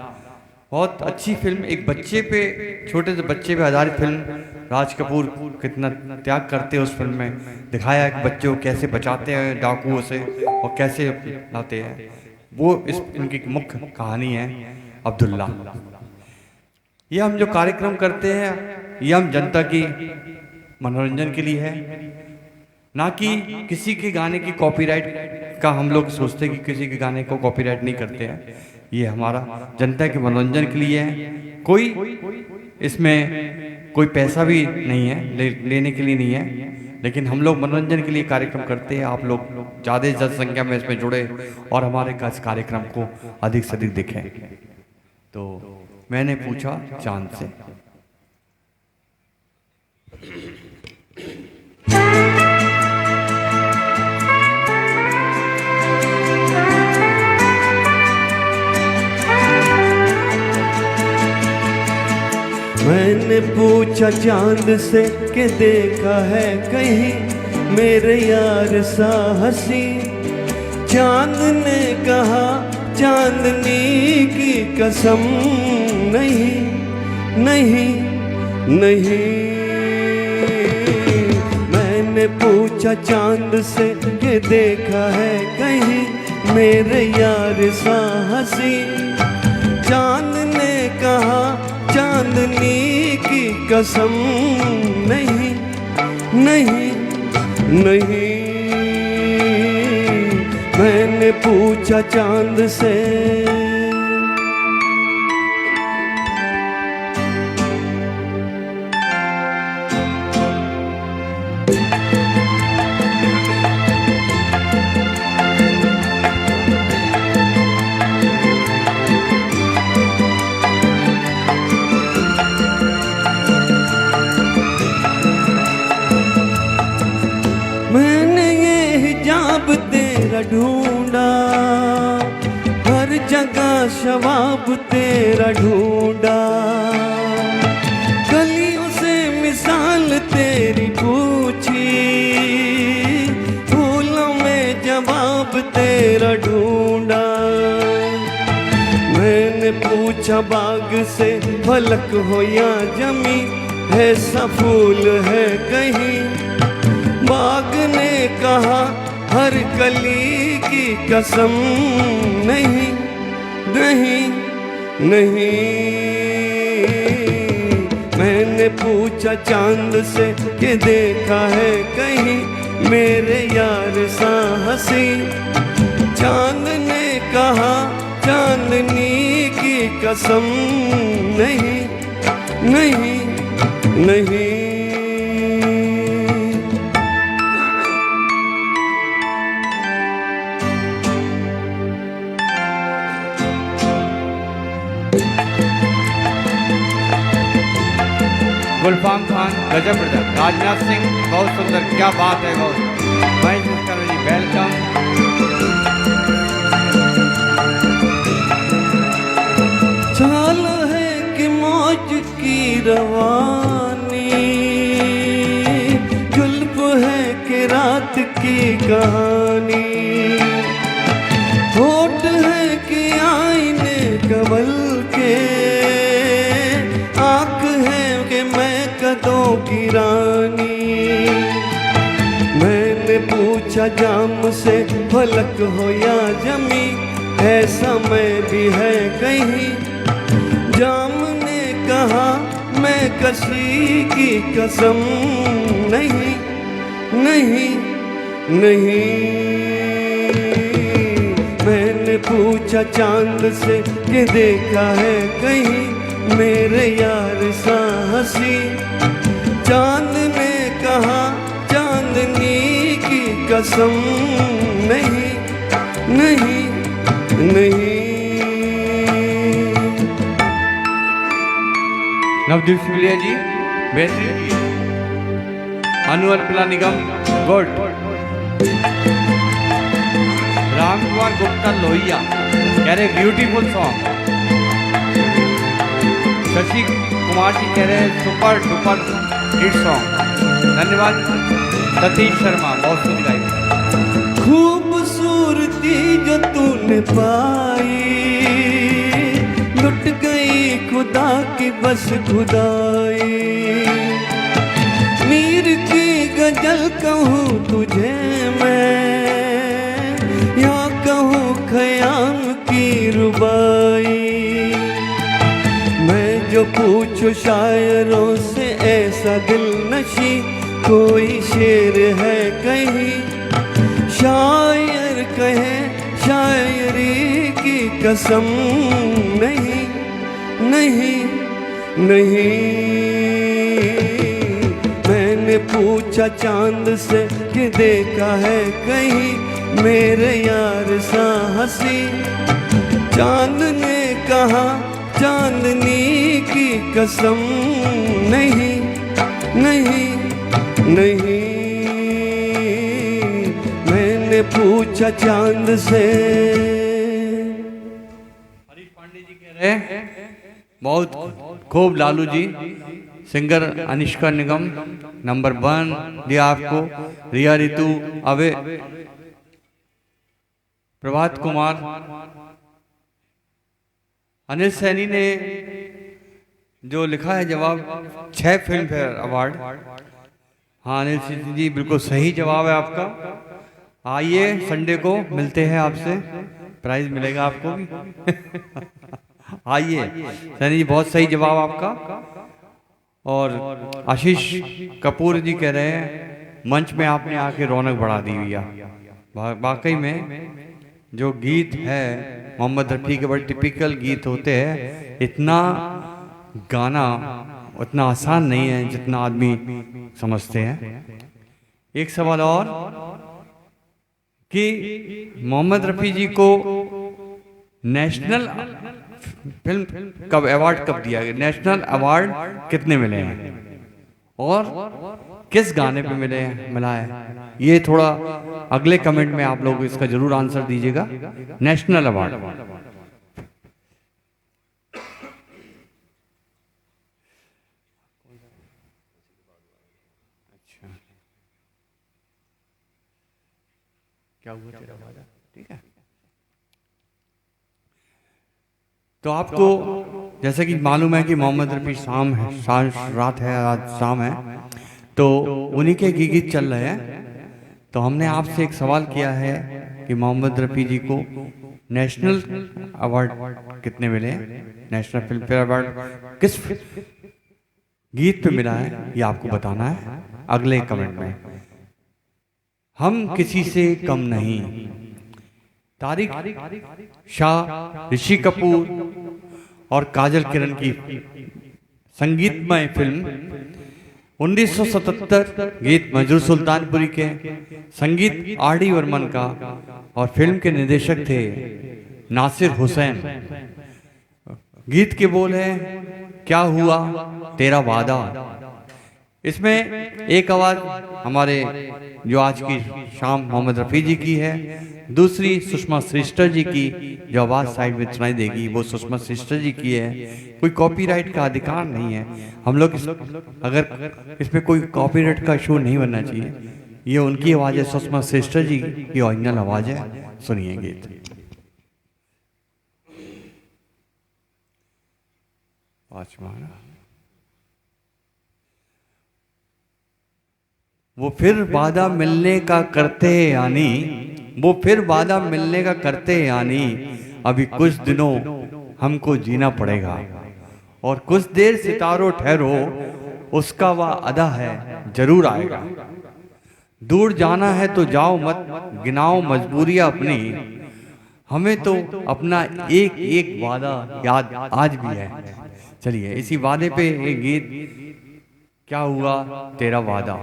बहुत अच्छी फिल्म, एक बच्चे पे, छोटे से बच्चे पे आधारित फिल्म। राज कपूर कितना त्याग करते हैं उस फिल्म में, दिखाया कि बच्चे को कैसे बचाते हैं डाकुओं से और कैसे लाते हैं। वो इस इनकी मुख्य कहानी है अब्दुल्ला। ये हम जो कार्यक्रम करते हैं ये हम जनता की मनोरंजन के लिए है, ना कि किसी के गाने की कॉपीराइट का हम लोग सोचते कि किसी के गाने को कॉपीराइट नहीं करते हैं। ये हमारा जनता के मनोरंजन के लिए है। कोई इसमें कोई पैसा भी नहीं है, लेने के लिए नहीं है। लेकिन हम लोग मनोरंजन के लिए कार्यक्रम करते हैं। आप लोग ज़्यादा से ज़्यादा संख्या में इसमें जुड़े और हमारे इस कार्यक्रम को अधिक से अधिक देखें। तो मैंने पूछा चांद से। मैंने पूछा चांद से कि देखा है कहीं मेरे यार सा हंसी। चांद ने कहा चांदनी की कसम नहीं नहीं नहीं। मैंने पूछा चांद से कि देखा है कहीं मेरे यार सा हंसी। चांद ने कहा चांदनी की कसम नहीं नहीं नहीं। मैंने पूछा चांद से। मैंने ये हिजाब तेरा ढूंढा, हर जगह शवाब तेरा ढूंढा। गलियों से मिसाल तेरी पूछी, फूलों में जवाब तेरा ढूंढा। मैंने पूछा बाग से फलक हो या जमी, ऐसा फूल है कहीं। बाग ने कहा हर कली की कसम नहीं नहीं नहीं। मैंने पूछा चांद से कि देखा है कहीं मेरे यार सा हंसी। चांद ने कहा चांदनी की कसम नहीं नहीं नहीं। गुलफाम खान गजब ब्रदर, राजनाथ सिंह बहुत सुंदर, क्या बात है बहुत। महेश मुस्कान जी वेलकम। चाल है कि मौज की रवानी, जुल्फ है कि रात की कहानी। होठ है कि आईने कमल के, आँख है कि मैं कदों की रानी। मैंने पूछा जाम से फलक हो या जमी, ऐसा मैं भी है कहीं। जाम ने कहा मैं कशी की कसम नहीं नहीं नहीं। मैंने पूछा चांद से कि देखा है कहीं मेरे यार सा हंसी। चांद ने कहा चांदनी की कसम नहीं नहीं नहीं। नवदीप सिंगलिया जी बेहतरीन। अनुअर पिला निगम गुड। राम कुमार गुप्ता लोहिया कह रहे ब्यूटीफुल सॉन्ग। शशि कुमार जी कह रहे सुपर डुपर हिट सॉन्ग, धन्यवाद। सतीश शर्मा बहुत सुंदर गाई। खूबसूरती जो तूने पाई, लुट गई खुदा की बस खुदाई। मीर की गजल कहूँ तुझे मैं, या कहूँ ख़याम की रुबाई। मैं जो पूछूं शायरों से ऐसा दिल नशी, कोई शेर है कहीं। शायर कहे शायरी की कसम नहीं नहीं नहीं। मैंने मैंने पूछा चांद से कि देखा है कहीं मेरे यार सा हंसी। चांद ने कहा चांदनी की कसम, नहीं नहीं नहीं। मैंने पूछा चांद से। हरीश पांडे जी कह रहे हैं बहुत खूब। लालू जी सिंगर अनिष्का निगम नंबर 1 दिया आपको। रिया ऋतु अवे प्रभात कुमार। अनिल सैनी ने जो लिखा है जवाब 6 फिल्म फेयर अवार्ड। हाँ अनिल सैनी जी बिल्कुल सही जवाब है आपका। आइए संडे को मिलते हैं आपसे, प्राइज मिलेगा आपको भी। आइए सैनी जी बहुत सही जवाब आपका। और आशीष कपूर जी कह रहे हैं मंच में आपने आके रौनक बढ़ा दी भैया। वाकई में जो गीत है मोहम्मद रफ़ी के बड़े टिपिकल गीत होते हैं, इतना गाना उतना आसान नहीं है जितना आदमी समझते हैं। एक सवाल और कि मोहम्मद रफ़ी जी को नेशनल फिल्म कब अवार्ड कब दिया गया, नेशनल अवार्ड कितने मिले हैं और किस गाने पे मिला है, ये थोड़ा अगले कमेंट में आप लोग इसका जरूर आंसर दीजिएगा। नेशनल अवार्ड क्या हुआ तेरा वादा, ठीक है। तो आपको जैसे कि मालूम है कि मोहम्मद रफ़ी शाम है, रात है, आज शाम है, तो उन्हीं के गीत चल रहे हैं। तो हमने आपसे एक सवाल किया है कि मोहम्मद रफ़ी जी को नेशनल अवार्ड कितने मिले हैं, नेशनल फिल्म फेयर अवार्ड किस गीत पे मिला है, ये आपको बताना है अगले कमेंट में। हम किसी से कम नहीं, तारिक शाह, ऋषि कपूर और काजल किरण की संगीतमय फिल्म 1977, गीत मंजूर सुल्तानपुरी के, संगीत आर.डी. बर्मन का और फिल्म के निर्देशक थे नासिर हुसैन। गीत के बोल है क्या हुआ तेरा वादा। इसमें एक आवाज हमारे जो आज की शाम मोहम्मद रफ़ी जी की है, दूसरी सुषमा श्रेष्ठा जी की जो आवाज़ साइड में सुनाई देगी वो सुषमा श्रेष्ठा जी की है। कोई कॉपीराइट का अधिकार नहीं है, हम लोग अगर इसमें कोई कॉपीराइट का इशू नहीं बनना चाहिए। ये उनकी आवाज़ है, सुषमा श्रेष्ठा जी की ओरिजिनल आवाज़ है। सुनिए गीत। वो फिर वादा मिलने का करते यानी, वो फिर वादा मिलने का करते यानी, अभी कुछ दिनों हमको जीना पड़ेगा और कुछ देर सितारों ठहरो, उसका वह अदा है जरूर आएगा। दूर जाना है तो जाओ मत, गिनाओ मजबूरियां अपनी, हमें तो अपना एक एक वादा याद आज भी है। चलिए इसी वादे पे एक गीत, क्या हुआ तेरा वादा।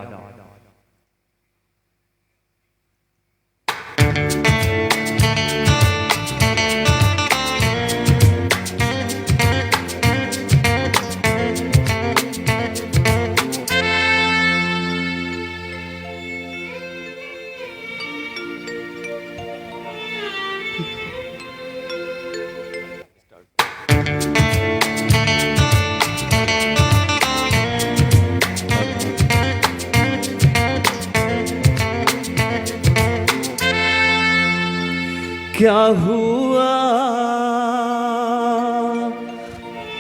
क्या हुआ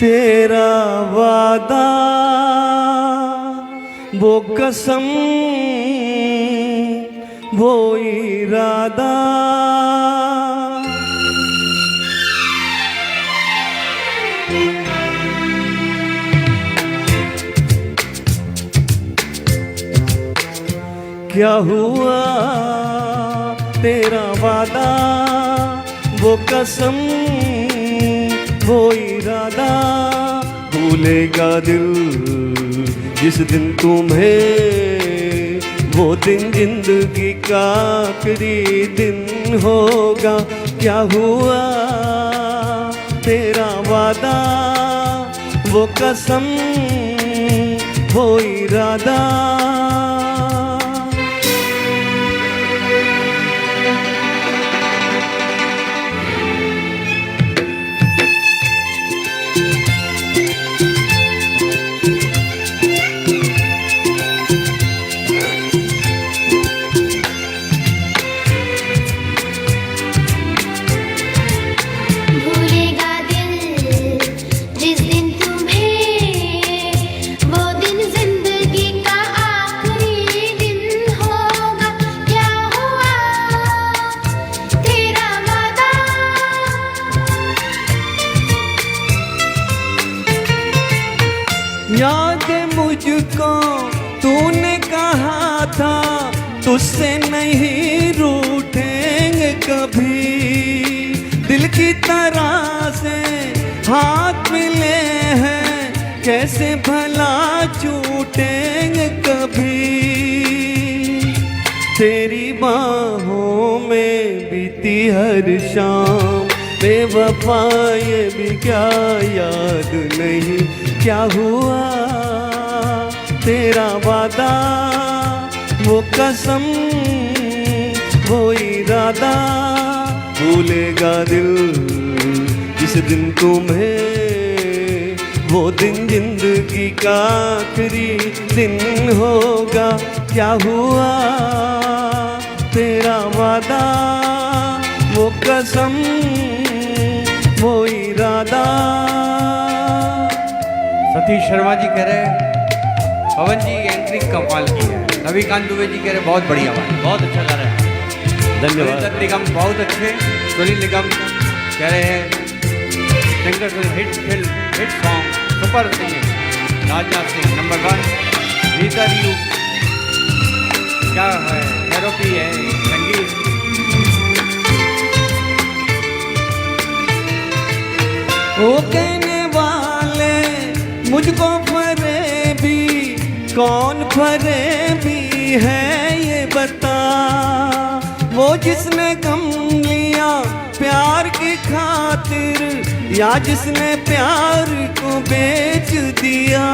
तेरा वादा, वो कसम वो इरादा, क्या हुआ तेरा वादा, वो कसम वो इरादा, भूलेगा दिल जिस दिन तुम्हें वो दिन जिंदगी का आखिरी दिन होगा। क्या हुआ तेरा वादा, वो कसम, वो इरादा। याद मुझको तूने कहा था तुझसे नहीं रूठेंगे कभी, दिल की तरह से हाथ मिले हैं कैसे भला छूटेंगे कभी। तेरी बाहों में बीती हर शाम बेवफा ये भी क्या याद नहीं। क्या हुआ तेरा वादा, वो कसम, वो इरादा। भूलेगा दिल जिस दिन तुम्हें, वो दिन जिंदगी का आखिरी दिन होगा। क्या हुआ तेरा वादा, वो कसम, वो इरादा। सतीश शर्मा जी कह रहे पवन जी एंट्री कमाल की है। रविकांत दुबे जी कह रहे बहुत बढ़िया बात, बहुत अच्छा गा रहे हैं। धन्यवाद। सुनील निगम बहुत अच्छे। सुनील निगम कह रहे हैं singer hit film, hit song, super singing. Rajnath Singh number 1। Rita you क्या है, थेरेपी है संगीत। वो कहने वाले मुझको फरेबी, कौन फरेबी है ये बता। वो जिसने गम लिया प्यार की खातिर, या जिसने प्यार को बेच दिया।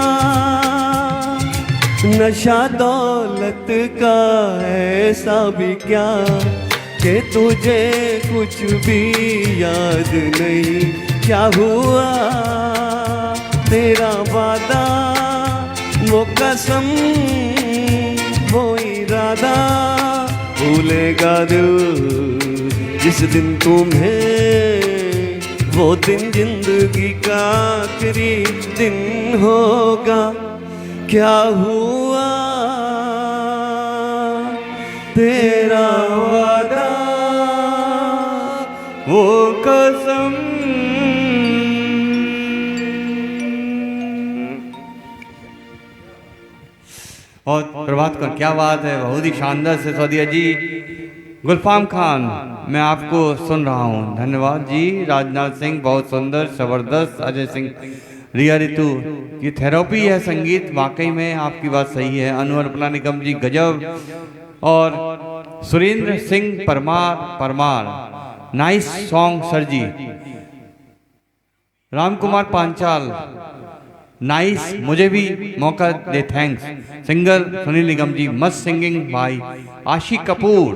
नशा दौलत का ऐसा भी क्या कि तुझे कुछ भी याद नहीं। क्या हुआ तेरा वादा, वो कसम, वो इरादा। भूलेगा दिल जिस दिन तुम्हें, वो दिन जिंदगी का आखिरी दिन होगा। क्या हुआ तेरा वादा, वो कसम। और प्रभात कर क्या बात है, बहुत ही शानदार से सौदिया जी। गुलफाम खान मैं आपको सुन रहा हूँ, धन्यवाद जी। राजनाथ सिंह बहुत सुंदर जबरदस्त। अजय सिंह, रिया ऋतु ये थेरेपी है संगीत, वाकई में आपकी बात सही है। अनवर पला निगम जी गजब। और Surendra Singh Parmar nice song sir ji. Ram Kumar Panchal nice, मुझे भी मौका दे थैंक्स। सिंगर सुनील निगम जी मस्त सिंगिंग भाई। आशिक कपूर,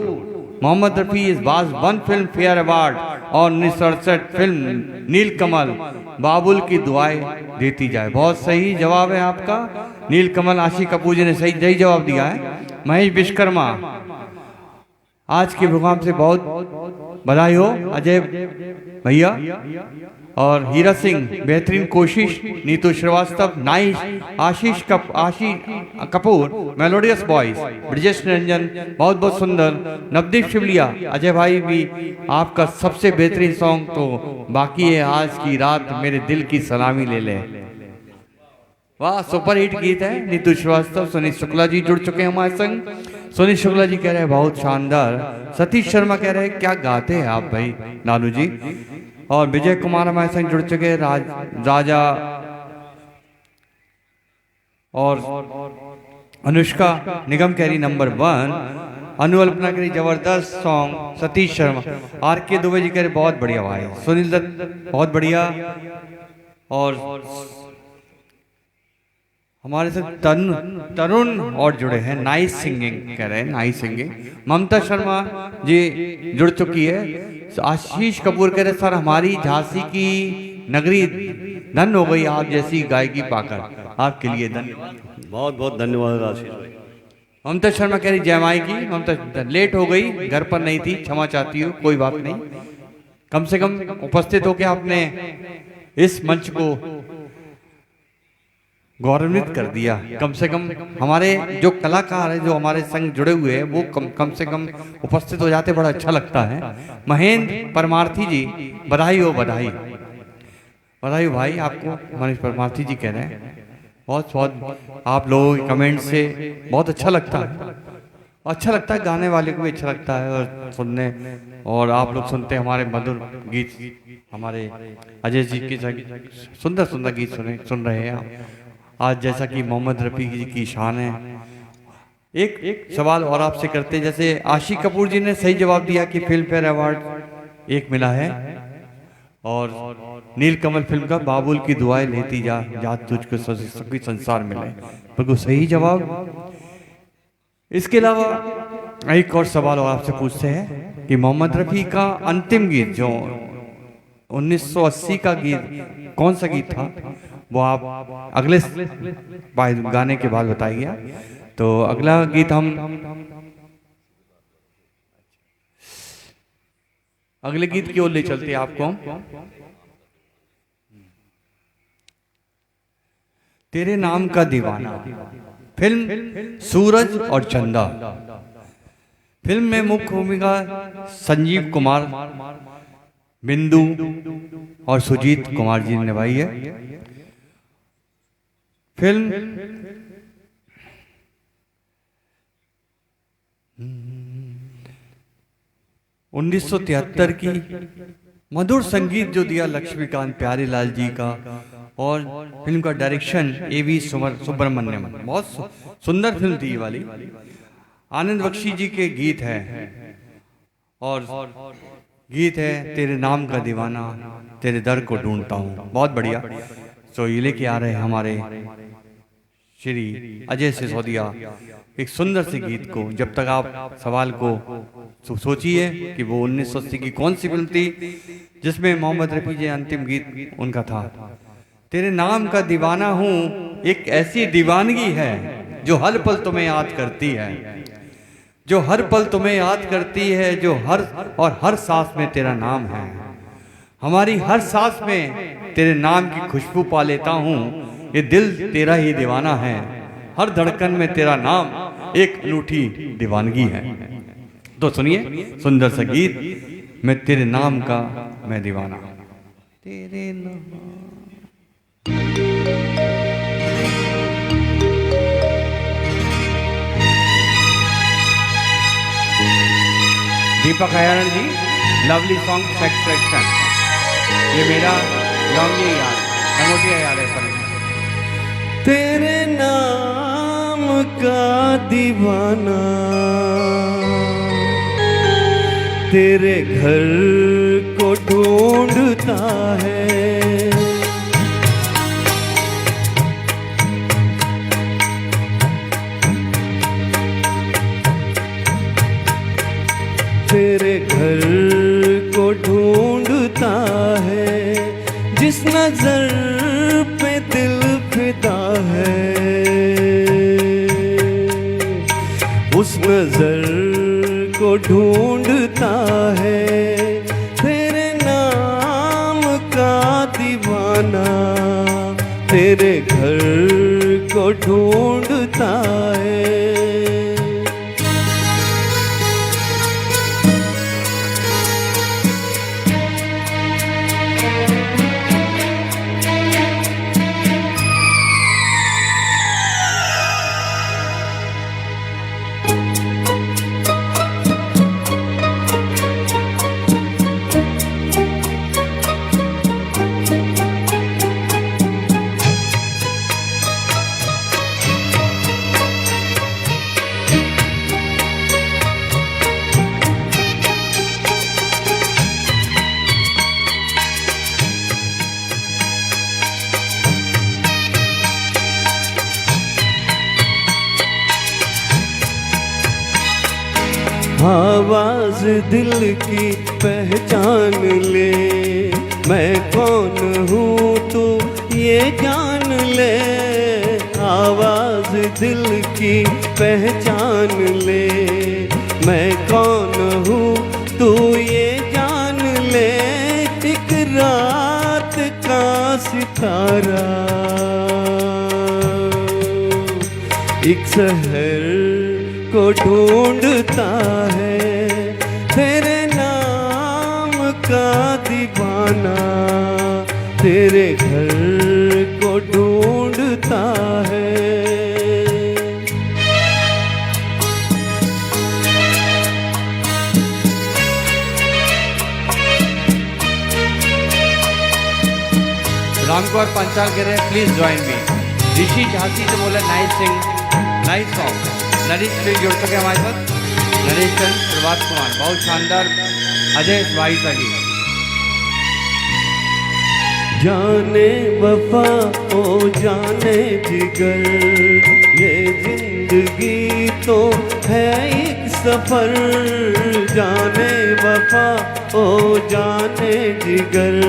मोहम्मद रफ़ी इस बाज 1 फिल्म फेयर अवार्ड और 1968 फिल्म नीलकमल। बाबुल की दुआएं देती जाए, बहुत सही जवाब है आपका नीलकमल। आशिक कपूर जी ने सही जवाब दिया है। महेश विश्वकर्मा आज के प्रोग्राम से बहुत बधाई हो अजय भैया। और हीरा सिंह बेहतरीन कोशिश। नीतू श्रीवास्तव नाइस। आशीष कपूर मेलोडियस बॉयज। ब्रजेश निरंजन बहुत बहुत सुंदर। नवदीप शिवलिया अजय भाई भी आपका सबसे बेहतरीन सॉन्ग तो बाकी है आज की रात मेरे दिल की सलामी ले ले। वाह सुपर हिट गीत है। नीतू श्रीवास्तव, सुनील शुक्ला जी जुड़ चुके हैं हमारे संग। सुनील शुक्ला जी कह रहे हैं बहुत शानदार। सतीश शर्मा कह रहे हैं क्या गाते हैं आप भाई नानू जी। और विजय कुमार हमारे संग जुड़ चुके राजा और अनुष्का निगम कैरी नंबर 1, अनु अल्पना करी जबरदस्त सॉन्ग, सतीश शर्मा, आर के दुबे जी कह रहे बहुत बढ़िया भाई, सुनील दत्त बहुत बढ़िया, और हमारे साथ तरुण और जुड़े हैं, नाइस सिंगिंग कह रहे हैं, नाइस सिंगिंग। ममता शर्मा जी जुड़ चुकी है। आशीष कपूर कह रहे सर हमारी झांसी की नगरी धन हो गई आप जैसी गायकी पाकर, आपके लिए धन्यवाद। बहुत बहुत धन्यवाद आशीष भाई। ममता शर्मा कह रही जय माई की। ममता लेट हो गई, घर पर नहीं थी, क्षमा चाहती हूँ, कोई बात नहीं। कम से कम उपस्थित होकर आपने इस मंच को गौरवान्वित कर दिया। कम से कम हमारे जो कलाकार हैं जो हमारे संग जुड़े हुए हैं वो कम से कम उपस्थित हो जाते, बड़ा अच्छा लगता है। महेंद्र परमार्थी जी बधाई हो, बधाई बधाई हो भाई आपको। मनीष परमार्थी जी कह रहे हैं बहुत बहुत आप लोगों के कमेंट से बहुत अच्छा लगता है, अच्छा लगता है, गाने वाले को भी अच्छा लगता है और सुनने, और आप लोग सुनते हैं हमारे मधुर गीत, हमारे अजय जी के सुंदर सुंदर गीत सुन रहे हैं आप। आज जैसा कि मोहम्मद रफ़ी जी की शान है, एक सवाल और आपसे करते हैं। जैसे आशी कपूर जी ने सही जवाब दिया कि फिल्म फेयर अवार्ड 1 मिला है, और नीलकमल फिल्म का बाबुल की दुआएं लेती जा तुझको सबकी संसार मिले, बिल्कुल सही जवाब। इसके अलावा एक और सवाल और आपसे पूछते हैं कि मोहम्मद रफ़ी का अंतिम गीत जो 1980 का गीत कौन सा गीत था, वो आप अगले गाने के बाद बताइए। तो अगला गीत हम अगले गीत की ओर ले चलते हैं आपको। तेरे नाम का दीवाना, फिल्म सूरज और चंदा। फिल्म में मुख्य भूमिका संजीव कुमार, बिंदु और सुजीत कुमार जी ने निभाई है। फिल्म 1973 की, मधुर संगीत जो दिया लक्ष्मीकांत प्यारेलाल जी का, और फिल्म का डायरेक्शन A.V. सुब्रमण्यम। बहुत सुंदर फिल्म थी ये वाली। आनंद बख्शी जी के गीत है, और गीत है तेरे नाम का दीवाना, तेरे दर को ढूंढता हूँ, बहुत बढ़िया। तो ये लेके आ रहे हैं हमारे श्री अजय सिसोदिया एक सुंदर से गीत को। जब तक आप सवाल को सोचिए कि वो 1980 की कौन सी फिल्म थी जिसमें मोहम्मद रफ़ी जी अंतिम गीत उनका था। तेरे नाम का दीवाना हूँ, एक ऐसी दीवानगी है जो हर पल तुम्हें याद करती है, जो हर पल तुम्हें याद करती है, जो हर सांस में तेरा नाम है। हमारी हर सांस में तेरे नाम की खुशबू पा लेता हूँ, ये दिल तेरा ही दीवाना है, हर धड़कन में तेरा नाम एक अनूठी दीवानगी है। तो सुनिए सुंदर सा गीत, मैं तेरे नाम का मैं दीवाना। तेरे नाम दीपक हयारण जी, लवली सॉन्ग सेक्शन। ये मेरा लौंगी यार लंगोटिया यार है पर। तेरे नाम का दीवाना, तेरे घर को ढूंढता है, तेरे घर को ढूंढता है, जिस नजर पे दिल फिदा है, उस नजर को ढूंढता है। तेरे नाम का दीवाना, तेरे घर को ढूंढता है। आवाज दिल की पहचान ले, मैं कौन हूँ तू ये जान ले। आवाज दिल की पहचान ले, मैं कौन हूँ तू ये जान ले। एक रात का सितारा एक शहर को ढूंढता है, तेरे नाम का दीवाना तेरे घर को ढूंढता है। रामकुमार पंचाल कह रहे हैं please join me. Rishi Jhansi से बोला nice sing nice song. Naresh please जुड़ सके हमारे साथ। नरेश चंद, प्रभात कुमार बहुत शानदार। अजय भाई सही। जाने वफा ओ जाने जिगर, ये जिंदगी तो है एक सफर। जाने वफा ओ जाने जिगर,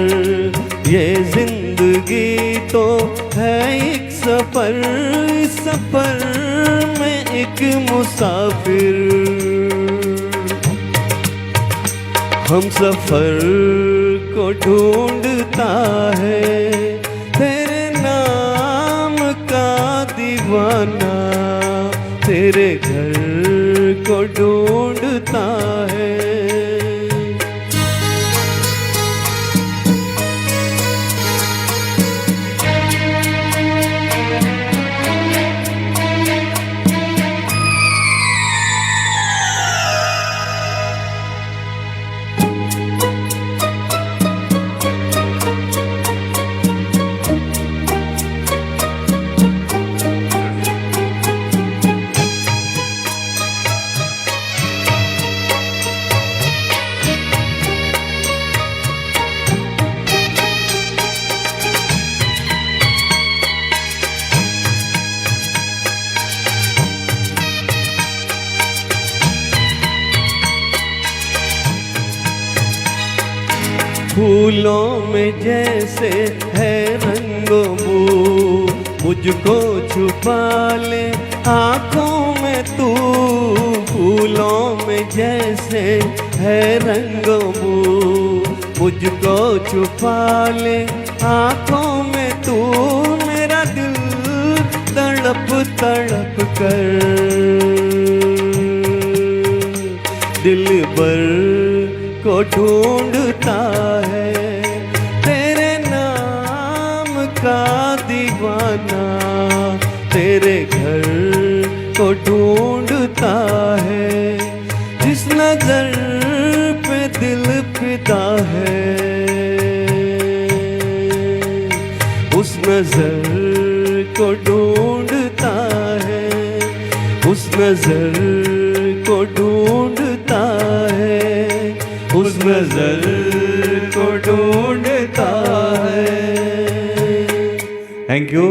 ये जिंदगी तो है एक सफर। इस सफर में एक मुसाफिर, हम सफर को ढूंढता है, तेरे नाम का दीवाना तेरे घर को ढूंढता है। फूलों में जैसे है रंगो बू, मुझको छुपा ले आँखों में तू। फूलों में जैसे है रंगो बू, मुझको छुपा ले आँखों में तू। मेरा दिल तड़प तड़प कर दिल भर को ढूंढता है, तेरे नाम का दीवाना तेरे घर को ढूंढता है। जिस नजर पे दिल फिदा है, उस नजर को ढूंढता है, उस नजर को ढूंढता है, उस नजर को ढूंढता है। थैंक यू,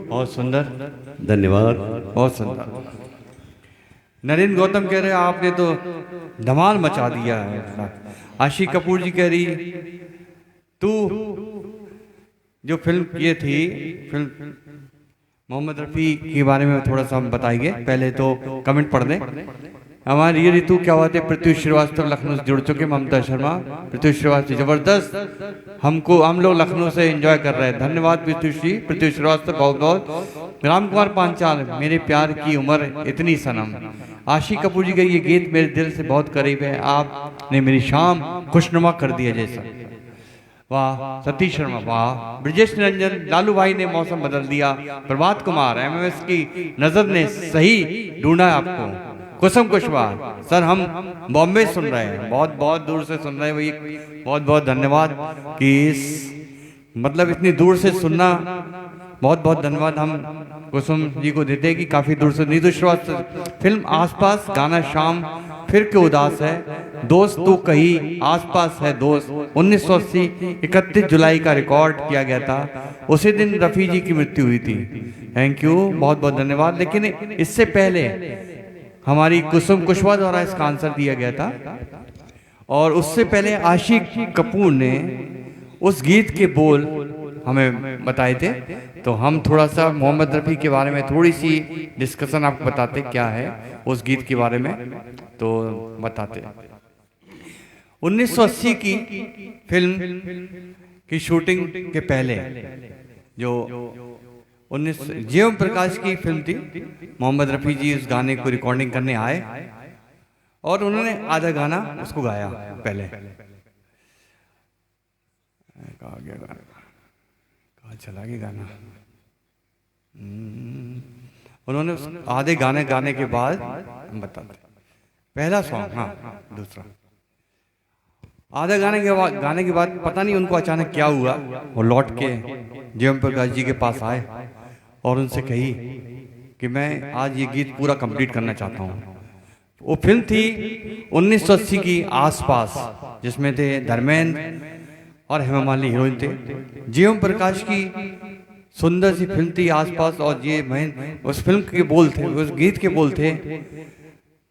बहुत सुंदर, धन्यवाद। बहुत सुंदर। नरेंद्र गौतम कह रहे हैं आपने तो धमाल मचा दिया है। आशी कपूर जी कह रही तू जो फिल्म ये थी, फिल्म मोहम्मद रफ़ी के बारे में थोड़ा सा हम बताएंगे। पहले तो कमेंट पढ़ दें। हमारी ये ऋतु क्या बात है। पृथ्वी श्रीवास्तव लखनऊ से जुड़ चुके। ममता शर्मा, पृथ्वी श्रीवास्तव जबरदस्त, हम लोग लखनऊ से एंजॉय कर रहे हैं। धन्यवाद पृथ्वी श्रीवास्तव बहुत बहुत। रामकुमार पांचाल, मेरे प्यार की उम्र इतनी सनम। आशी कपूर जी का ये गीत मेरे दिल से बहुत करीब है। आपने मेरी शाम खुशनुमा कर दिया जैसा। वाह। सतीश शर्मा वाह। ब्रजेश निरंजन, लालू भाई ने मौसम बदल दिया। प्रभात कुमार, एमएमएस की नजर ने सही ढूंढा आपको। कुसुम कुशवाहा सर, हम बॉम्बे सुन रहे हैं, बहुत बहुत दूर से सुन रहे हैं भाई। बहुत बहुत धन्यवाद कि इस मतलब इतनी दूर से सुनना, बहुत बहुत धन्यवाद हम कुसुम जी को देते हैं कि काफी दूर से। नीतू श्रीवास्तव, फिल्म आसपास, गाना शाम फिर के उदास है, दोस्त तू कहीं आसपास है दोस्त। 1980 31 जुलाई का रिकॉर्ड किया गया था। उसी दिन रफ़ी जी की मृत्यु हुई थी। थैंक यू, बहुत बहुत धन्यवाद। लेकिन इससे पहले हमारी कुसुम कुशवाहा द्वारा इसका आंसर दिया गया था। और उससे पहले आशिक कपूर ने उस गीत के बोल हमें बताए थे। तो हम थोड़ा सा मोहम्मद रफ़ी के बारे में थोड़ी सी डिस्कशन आपको बताते क्या है उस गीत के बारे में, तो बताते। 1980 की फिल्म की शूटिंग के पहले जो 19 जीएम प्रकाश की फिल्म थी, मोहम्मद रफ़ी जी उस गाने को रिकॉर्डिंग करने आए और उन्होंने आधा गाना उसको गाया पहले। कहाँ गया गाना, कहाँ चला गया गाना। उन्होंने उस आधे गाने गाने के बाद हम बताते पहला सॉन्ग, हाँ दूसरा आधा गाने के बाद पता नहीं उनको अचानक क्या हुआ, वो लौट के जीएम प्रकाश जी के पास आए और उनसे कही कि मैं आज ये गीत पूरा कंप्लीट करना चाहता हूँ। वो फिल्म थी 1980 की आसपास, जिसमें थे धर्मेंद्र और हेमा मालिनी हीरोइन थे। जीएम प्रकाश की सुंदर सी फिल्म थी आसपास, और ये मैं उस फिल्म के बोल थे, उस गीत के बोल थे,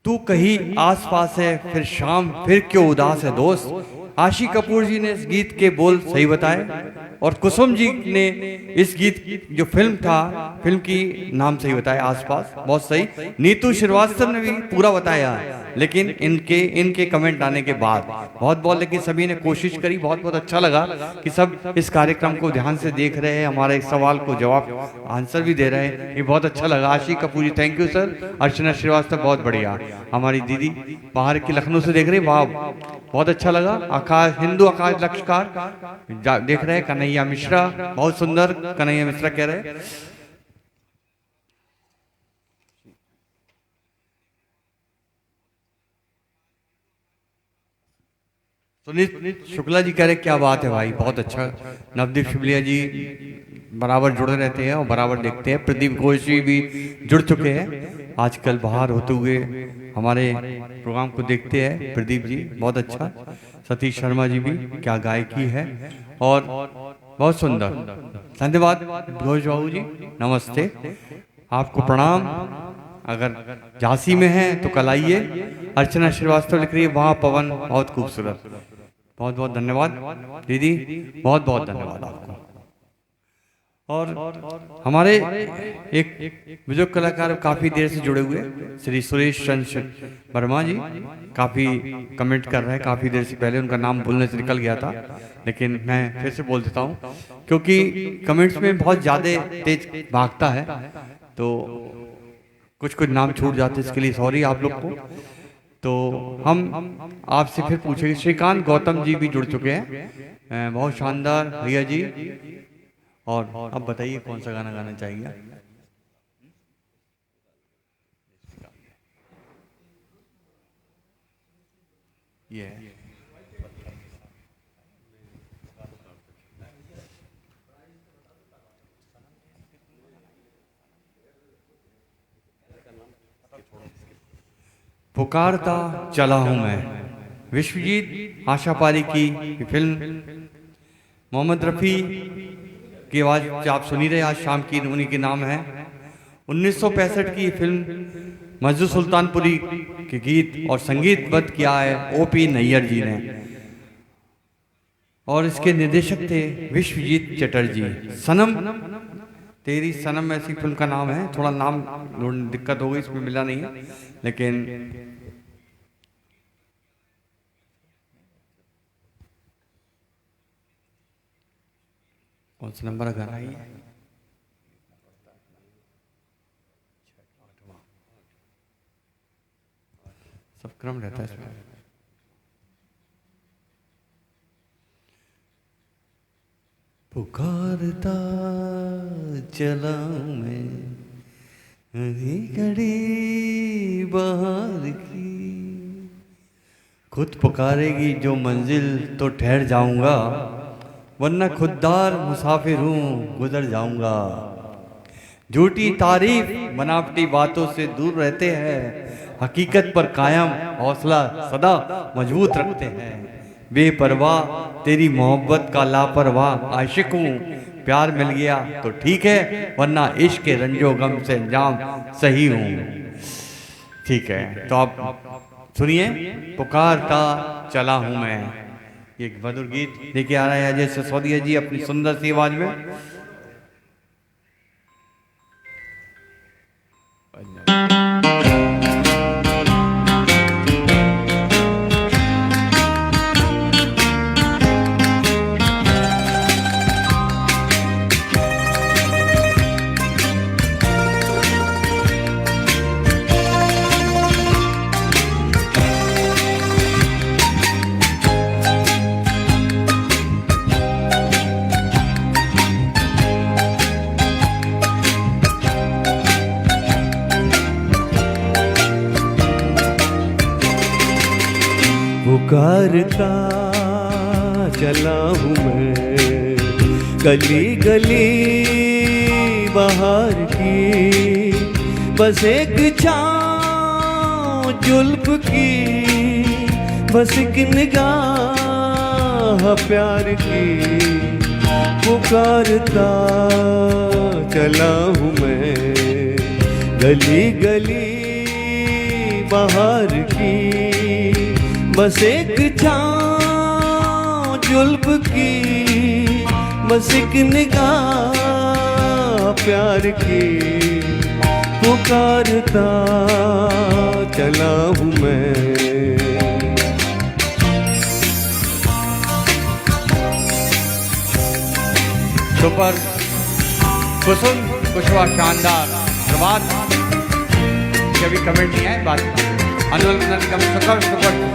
तू कहीं आसपास है फिर शाम फिर क्यों उदास है दोस्त। आशिक कपूर जी ने इस गीत के बोल सही बताए और कुसुम जी ने इस गीत जो फिल्म था, फिल्म की नाम सही बताया आसपास, बहुत सही। नीतू श्रीवास्तव ने भी पूरा बताया, लेकिन इनके कमेंट आने के बाद बहुत लेकिन सभी ने कोशिश करी। बहुत अच्छा लगा कि सब इस कार्यक्रम को ध्यान से देख रहे हैं, हमारे सवाल को जवाब आंसर भी दे रहे हैं, ये बहुत अच्छा लगा। आशिक कपूर जी थैंक यू सर। अर्चना श्रीवास्तव बहुत बढ़िया। हमारी दीदी बाहर की लखनऊ से देख रही, वाह बहुत अच्छा लगा। आकाश हिंदू आकाश लक्षकार देख रहे हैं। कन्हैया मिश्रा बहुत सुंदर, कन्हैया मिश्रा कह रहे। सुनीत शुक्ला जी कह रहे क्या बात है भाई, बहुत अच्छा। नवदीप शिवलिया जी बराबर जुड़े रहते हैं और बराबर देखते हैं। प्रदीप घोष जी भी जुड़ चुके हैं, आजकल बाहर होते हुए हमारे प्रोग्राम को देखते हैं। प्रदीप जी बहुत अच्छा। सतीश शर्मा जी भी क्या गायकी है और बहुत सुंदर, धन्यवाद। घोष बाबू जी नमस्ते, आपको प्रणाम। अगर झांसी में हैं तो कल आइए। अर्चना श्रीवास्तव लिख रही है वहाँ पवन बहुत खूबसूरत, बहुत धन्यवाद दीदी, बहुत धन्यवाद आपको। और हमारे एक बुजुर्ग कलाकार काफी देर से जुड़े हुए श्री सुरेश चंद्र वर्मा जी काफी कमेंट कर रहे हैं, काफी देर से। पहले उनका नाम बोलने से निकल गया था, लेकिन मैं फिर से बोल देता हूँ क्योंकि कमेंट्स में बहुत ज्यादा तेज भागता है, तो कुछ नाम छूट जाते हैं, इसके लिए सॉरी आप लोग को। तो हम आपसे फिर पूछेंगे। श्रीकांत गौतम जी भी जुड़ चुके हैं, बहुत शानदार भैया जी। और अब बताइए कौन सा गाना गाना चाहिए। ये पुकारता चला हूं मैं, विश्वजीत आशा पारी की फिल्म। मोहम्मद रफ़ी की आवाज आप सुनी रहे आज शाम की, उन्हीं के नाम है। 1965 की फिल्म मजदू सुल्तानपुरी के गीत और संगीतबद्ध किया है ओपी नैयर जी ने, और इसके निर्देशक थे विश्वजीत चटर्जी। सनम तेरी सनम ऐसी फिल्म का नाम है, थोड़ा नाम दिक्कत हो गई, इसमें मिला नहीं है, लेकिन कौन सा नंबर का गाना है? सब क्रम रहता है इसमें। पुकारता चला मैं घड़ी बाहर की, खुद पुकारेगी जो मंजिल तो ठहर जाऊंगा, वरना खुददार मुसाफिर हूँ गुजर जाऊंगा। झूठी तारीफ बनावटी बातों से दूर रहते हैं, हकीकत पर कायम हौसला सदा मजबूत रखते हैं। बेपरवाह तेरी मोहब्बत का लापरवाह आशिक हूँ, प्यार मिल गया तो ठीक है, वरना इश्क के रंजो गम से अंजाम सही हूँ। ठीक है, तो आप सुनिए, पुकारता चला हूं मैं। ये एक मधुर गीत लेके आ रहा है अजय सिसोदिया जी अपनी सुंदर सी आवाज में। पुकारता चला हूँ मैं गली गली बाहर की, बस एक छाँव जुल्फ की, बस एक निगाह प्यार की। पुकारता चला हूँ मैं गली गली बाहर की, बस एक छाँव जुल्फ की, बस एक निगाह प्यार की। पुकारता चला हूँ मैं। सुपर कुसुम कुशवा शानदार प्रभात। कभी कमेंट नहीं है बात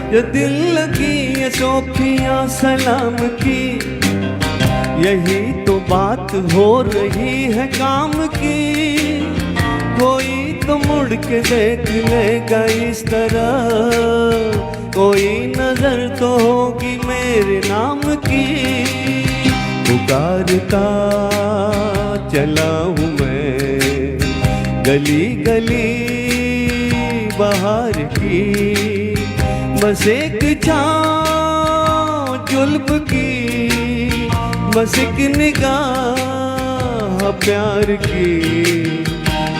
ये दिल लगी ये सोफिया सलाम की, यही तो बात हो रही है काम की। कोई तो मुड़ के देख लेगा इस तरह, कोई नजर तो होगी मेरे नाम की। पुकारता चला हूँ मैं गली गली बाहर की, बस एक छाँव जुल्फ की, बस एक निगाह प्यार की।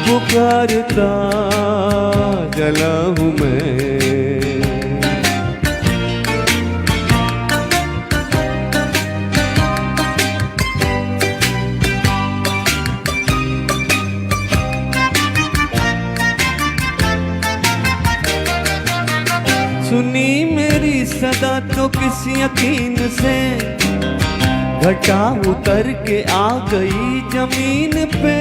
पुकारता चला हूँ मैं। सुनी मेरी सदा तो किस यकीन से, घटा उतर के आ गई जमीन पे।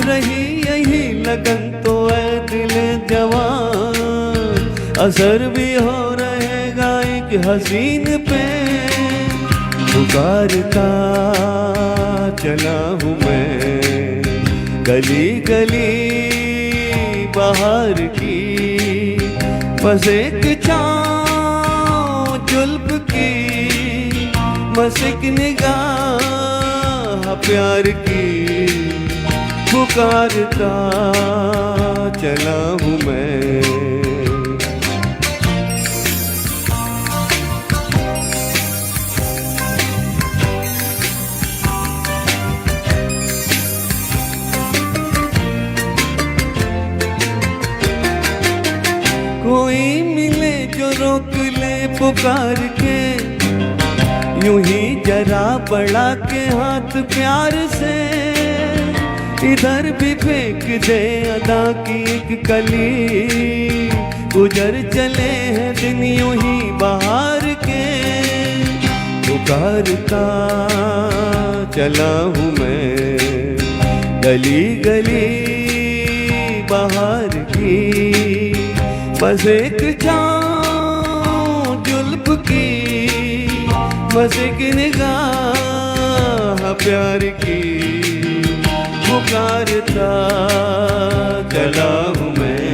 रही यही लगन तो ऐ दिल जवान, असर भी हो रहेगा एक हसीन पे। पुकारता चला हूँ मैं गली गली बाहर की, बस एक छाँव जुल्फ की, बस एक निगाह प्यार की। पुकारता चला हूँ मैं। कोई मिले जो रोक ले पुकार के, यूं ही जरा बढ़ा के हाथ प्यार से। इधर भी फेंक दे अदा की एक कली, गुजर चले हैं दिन यूं ही बाहर के। पुकारता चला हूँ मैं गली गली बाहर की, बस एक छाँव जुल्फ की, बस एक निगाह प्यार की। पुकारता चला हूँ मैं।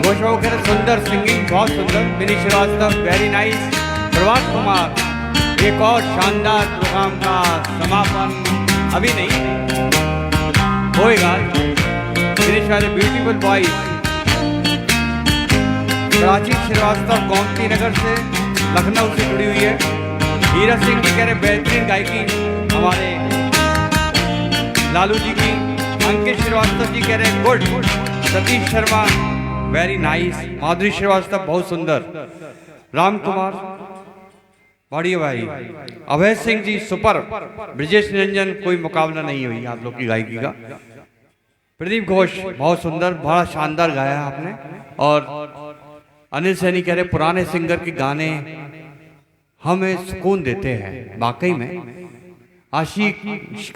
वो शो कर सुंदर सिंगिंग, बहुत सुंदर। Mini Srivastava very nice. प्रभात कुमार एक और शानदार प्रोग्राम का समापन अभी नहीं होएगा। फिनिश वाले ब्यूटीफुल बॉयज प्राची श्रीवास्तव गोमती नगर से, लखनऊ से जुड़ी हुई है। हीरा सिंह की कह रहे बेहतरीन गायकी हमारे लालू जी की। अंकित श्रीवास्तव जी कह रहे हैं good. Satish Sharma very nice. Madhuri Srivastava बहुत सुंदर। राम कुमार बढ़िया भाई। अभय सिंह जी सुपर। ब्रिजेश निरंजन कोई मुकाबला नहीं हुई आप लोग की गायकी का। प्रदीप घोष बहुत सुंदर, बड़ा शानदार गाया आपने। और अनिल सैनी कह रहे पुराने सिंगर के गाने हमें सुकून देते हैं वाकई में। आशिक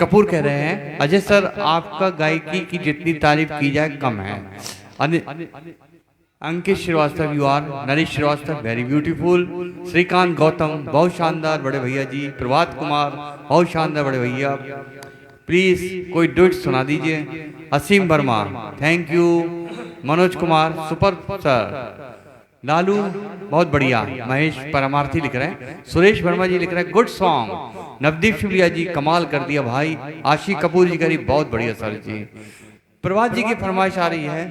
कपूर कह रहे हैं अजय सर आपका गायकी की जितनी तारीफ की जाए कम है। Ankit Srivastava you are. Naresh Srivastava very beautiful. Shrikant Gautam बहुत शानदार बड़े भैया जी। प्रभात कुमार बहुत शानदार बड़े भैया। प्लीज कोई डुएट सुना दीजिए। Aseem Verma thank you. Manoj Kumar super sir. Lalu बहुत बढ़िया। महेश परमार्थी लिख रहे हैं। सुरेश वर्मा जी लिख रहे हैं गुड सॉन्ग। नवदीप शिवलिया जी कमाल कर दिया भाई। आशिक कपूर जी करी बहुत बढ़िया सर जी। प्रभात जी की फरमाइश आ रही है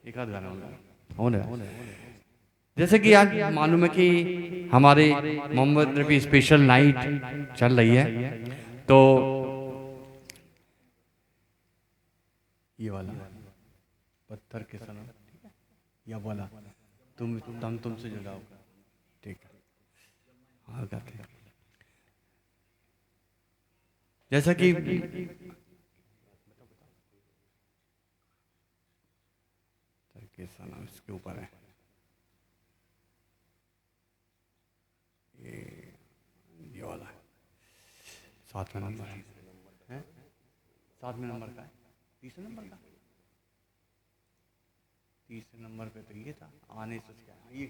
एक आध गाना होने। जैसे कि आज मालूम है कि हमारे मोहम्मद रफी स्पेशल नाइट चल रही है, तो ये वाला पत्थर के सनम, ठीक है, या बोला तुमसे जुड़ा होगा, ठीक है, हाँ गाते हैं। जैसा कि के सनम इसके ऊपर है, ये वाला है, 7वें नंबर है, 7वें नंबर का है, 30वें नंबर का, 30वें नंबर पे तो ये था, आने से क्या है, ये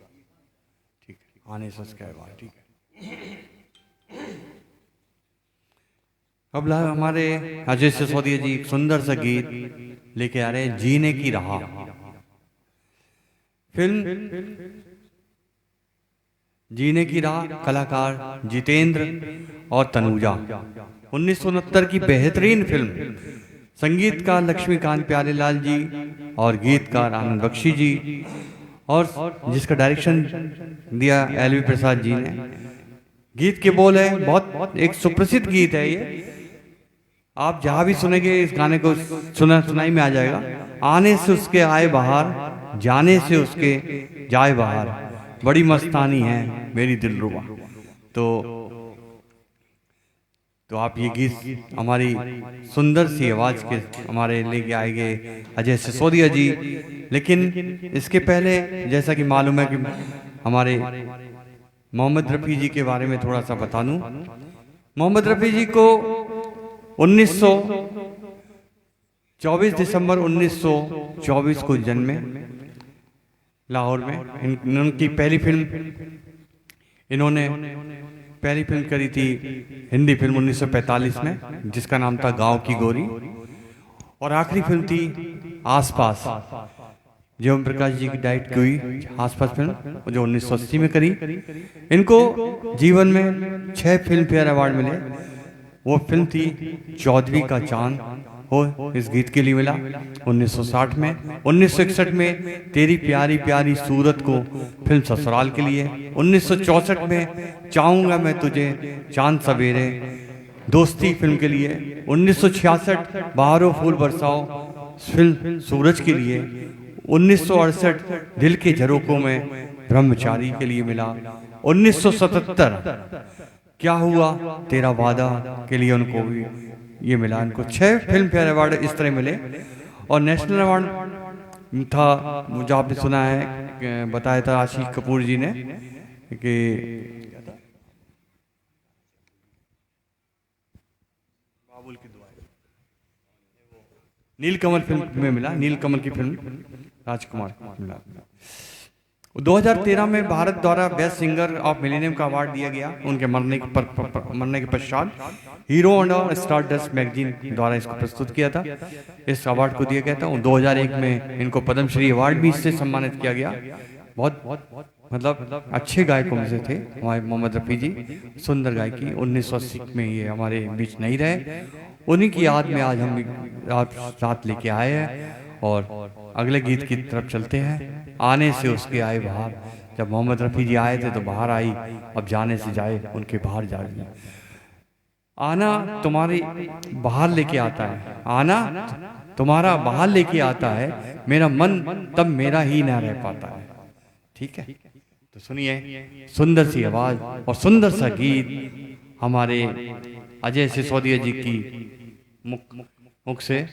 ठीक है, आने से क्या है, ठीक है। अब हमारे अजय सिसोदिया जी एक सुंदर सा गीत लेके आ रहे हैं, जीने की राह। फिल्म जीने की राह, कलाकार जितेंद्र और तनुजा, 1969 की बेहतरीन फिल्म। संगीतकार लक्ष्मीकांत प्यारेलाल जी और गीतकार आनंद बख्शी जी, और जिसका डायरेक्शन दिया एलवी प्रसाद जी ने। गीत के बोल है, बहुत एक सुप्रसिद्ध गीत है ये, आप जहां भी सुनेंगे इस गाने को सुनाई में आ जाएगा। आने से उसके आए बाहर, जाने से उसके जाए बाहर, बड़ी मस्तानी है मेरी दिलरुबा। तो आप ये गीत हमारी सुंदर सी आवाज के हमारे लेके आएंगे अजय सिसोदिया जी। लेकिन इसके पहले जैसा कि मालूम है कि हमारे मोहम्मद रफ़ी जी के बारे में थोड़ा सा बता दूं। मोहम्मद रफ़ी जी को 24 दिसंबर 1924 को जन्मे लाहौर में। इनकी पहली फिल्म, इन्होंने पहली फिल्म करी थी हिंदी फिल्म 1945 में, जिसका नाम था गांव की गोरी, और आखिरी फिल्म थी आसपास, जो ओम प्रकाश जी की डायरेक्ट की हुई आसपास फिल्म, जो 1980 में करी। इनको जीवन में 6 फिल्म फेयर अवार्ड मिले। वो फिल्म थी चौधरी का चांद, हो इस गीत के लिए मिला 1960 में। 1961 में तेरी प्यारी प्यारी सूरत को फिल्म ससुराल के लिए। 1964 में चाहूंगा मैं तुझे चांद सवेरे दोस्ती फिल्म के लिए। 1966 बहारो फूल बरसाओ फिल्म सूरज के लिए। 1968 दिल के झरोकों में ब्रह्मचारी के लिए मिला। 1977 क्या हुआ तेरा वादा के लिए उनको भी ये मिला। इनको 6 फिल्म फेयर अवार्ड इस तरह मिले। और नेशनल अवार्ड था, जो आपने सुना है, बताया था आशिक कपूर जी ने कि बाबुल की दुआ, नीलकमल फिल्म में मिला, नीलकमल की फिल्म राजकुमार मिला। 2013 में भारत द्वारा बेस्ट सिंगर ऑफ मिलेनियम का अवार्ड दिया गया उनके मरने के पश्चात। हीरो और स्टारडस्ट मैगजीन द्वारा इसको प्रस्तुत किया था, इस अवार्ड को दिया गया था। 2001 में इनको पद्मश्री अवार्ड भी इससे सम्मानित किया गया। बहुत मतलब अच्छे गायकों में से थे हमारे मोहम्मद रफ़ी जी, सुंदर गायकी। 1980 में ये हमारे बीच नहीं रहे, उन्हीं की याद में आज हम रात लेके आए हैं। और अगले गीत की तरफ चलते हैं। आने से उसके आए बाहर, जब मोहम्मद रफ़ी जी आए थे तो बाहर आई, अब जाने से जाए उनके बाहर जा रही। आना तुम्हारी बाहर लेके आता है, आना तुम्हारा बाहर लेके आता है, मेरा मन तब मेरा ही ना रह पाता है। ठीक है, तो सुनिए सुंदर सी आवाज और सुंदर सा गीत हमारे अजय सिसोदिया जी की मुख से।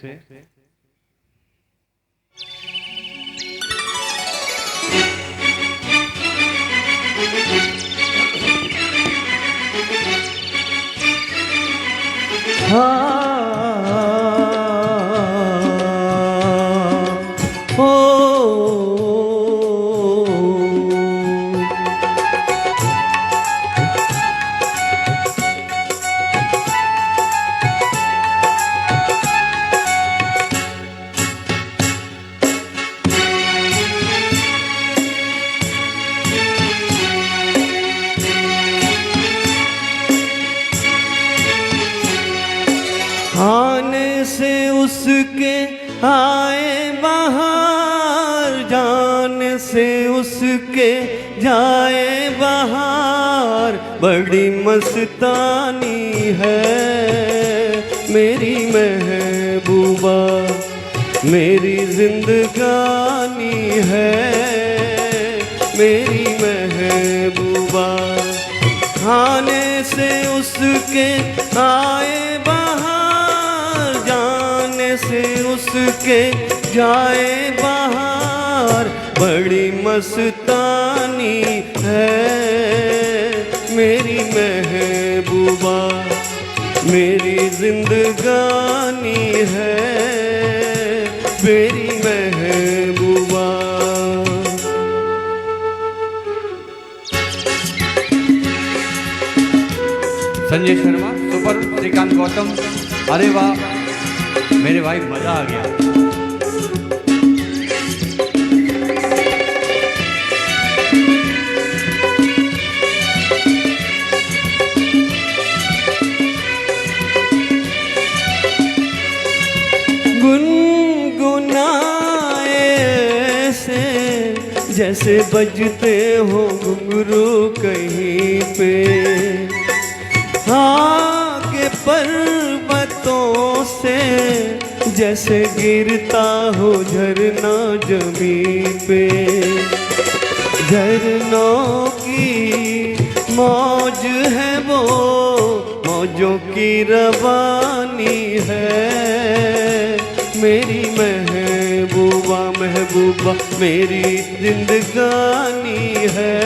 आने से उसके आए बाहर, जाने से उसके जाए बाहर, बड़ी मस्तानी है मेरी महबूबा, मेरी जिंदगानी है मेरी महबूबा। आने से उसके आए बाहर, जाने से उसके जाए बाहर, बड़ी मस्तानी है मेरी महबूबा, मेरी जिंदगानी है मेरी महबूबा। संजय शर्मा सुपर, श्रीकांत गौतम, अरे वाह मेरे भाई, मजा आ गया। गुनगुनाए से जैसे बजते हो घुंघरू कहीं पे, आगे पर्वतों से जैसे गिरता हो झरना जमीन पे। झरनों की मौज है वो, मौजों की रवानी है मेरी महबूबा, महबूबा मेरी जिंदगानी है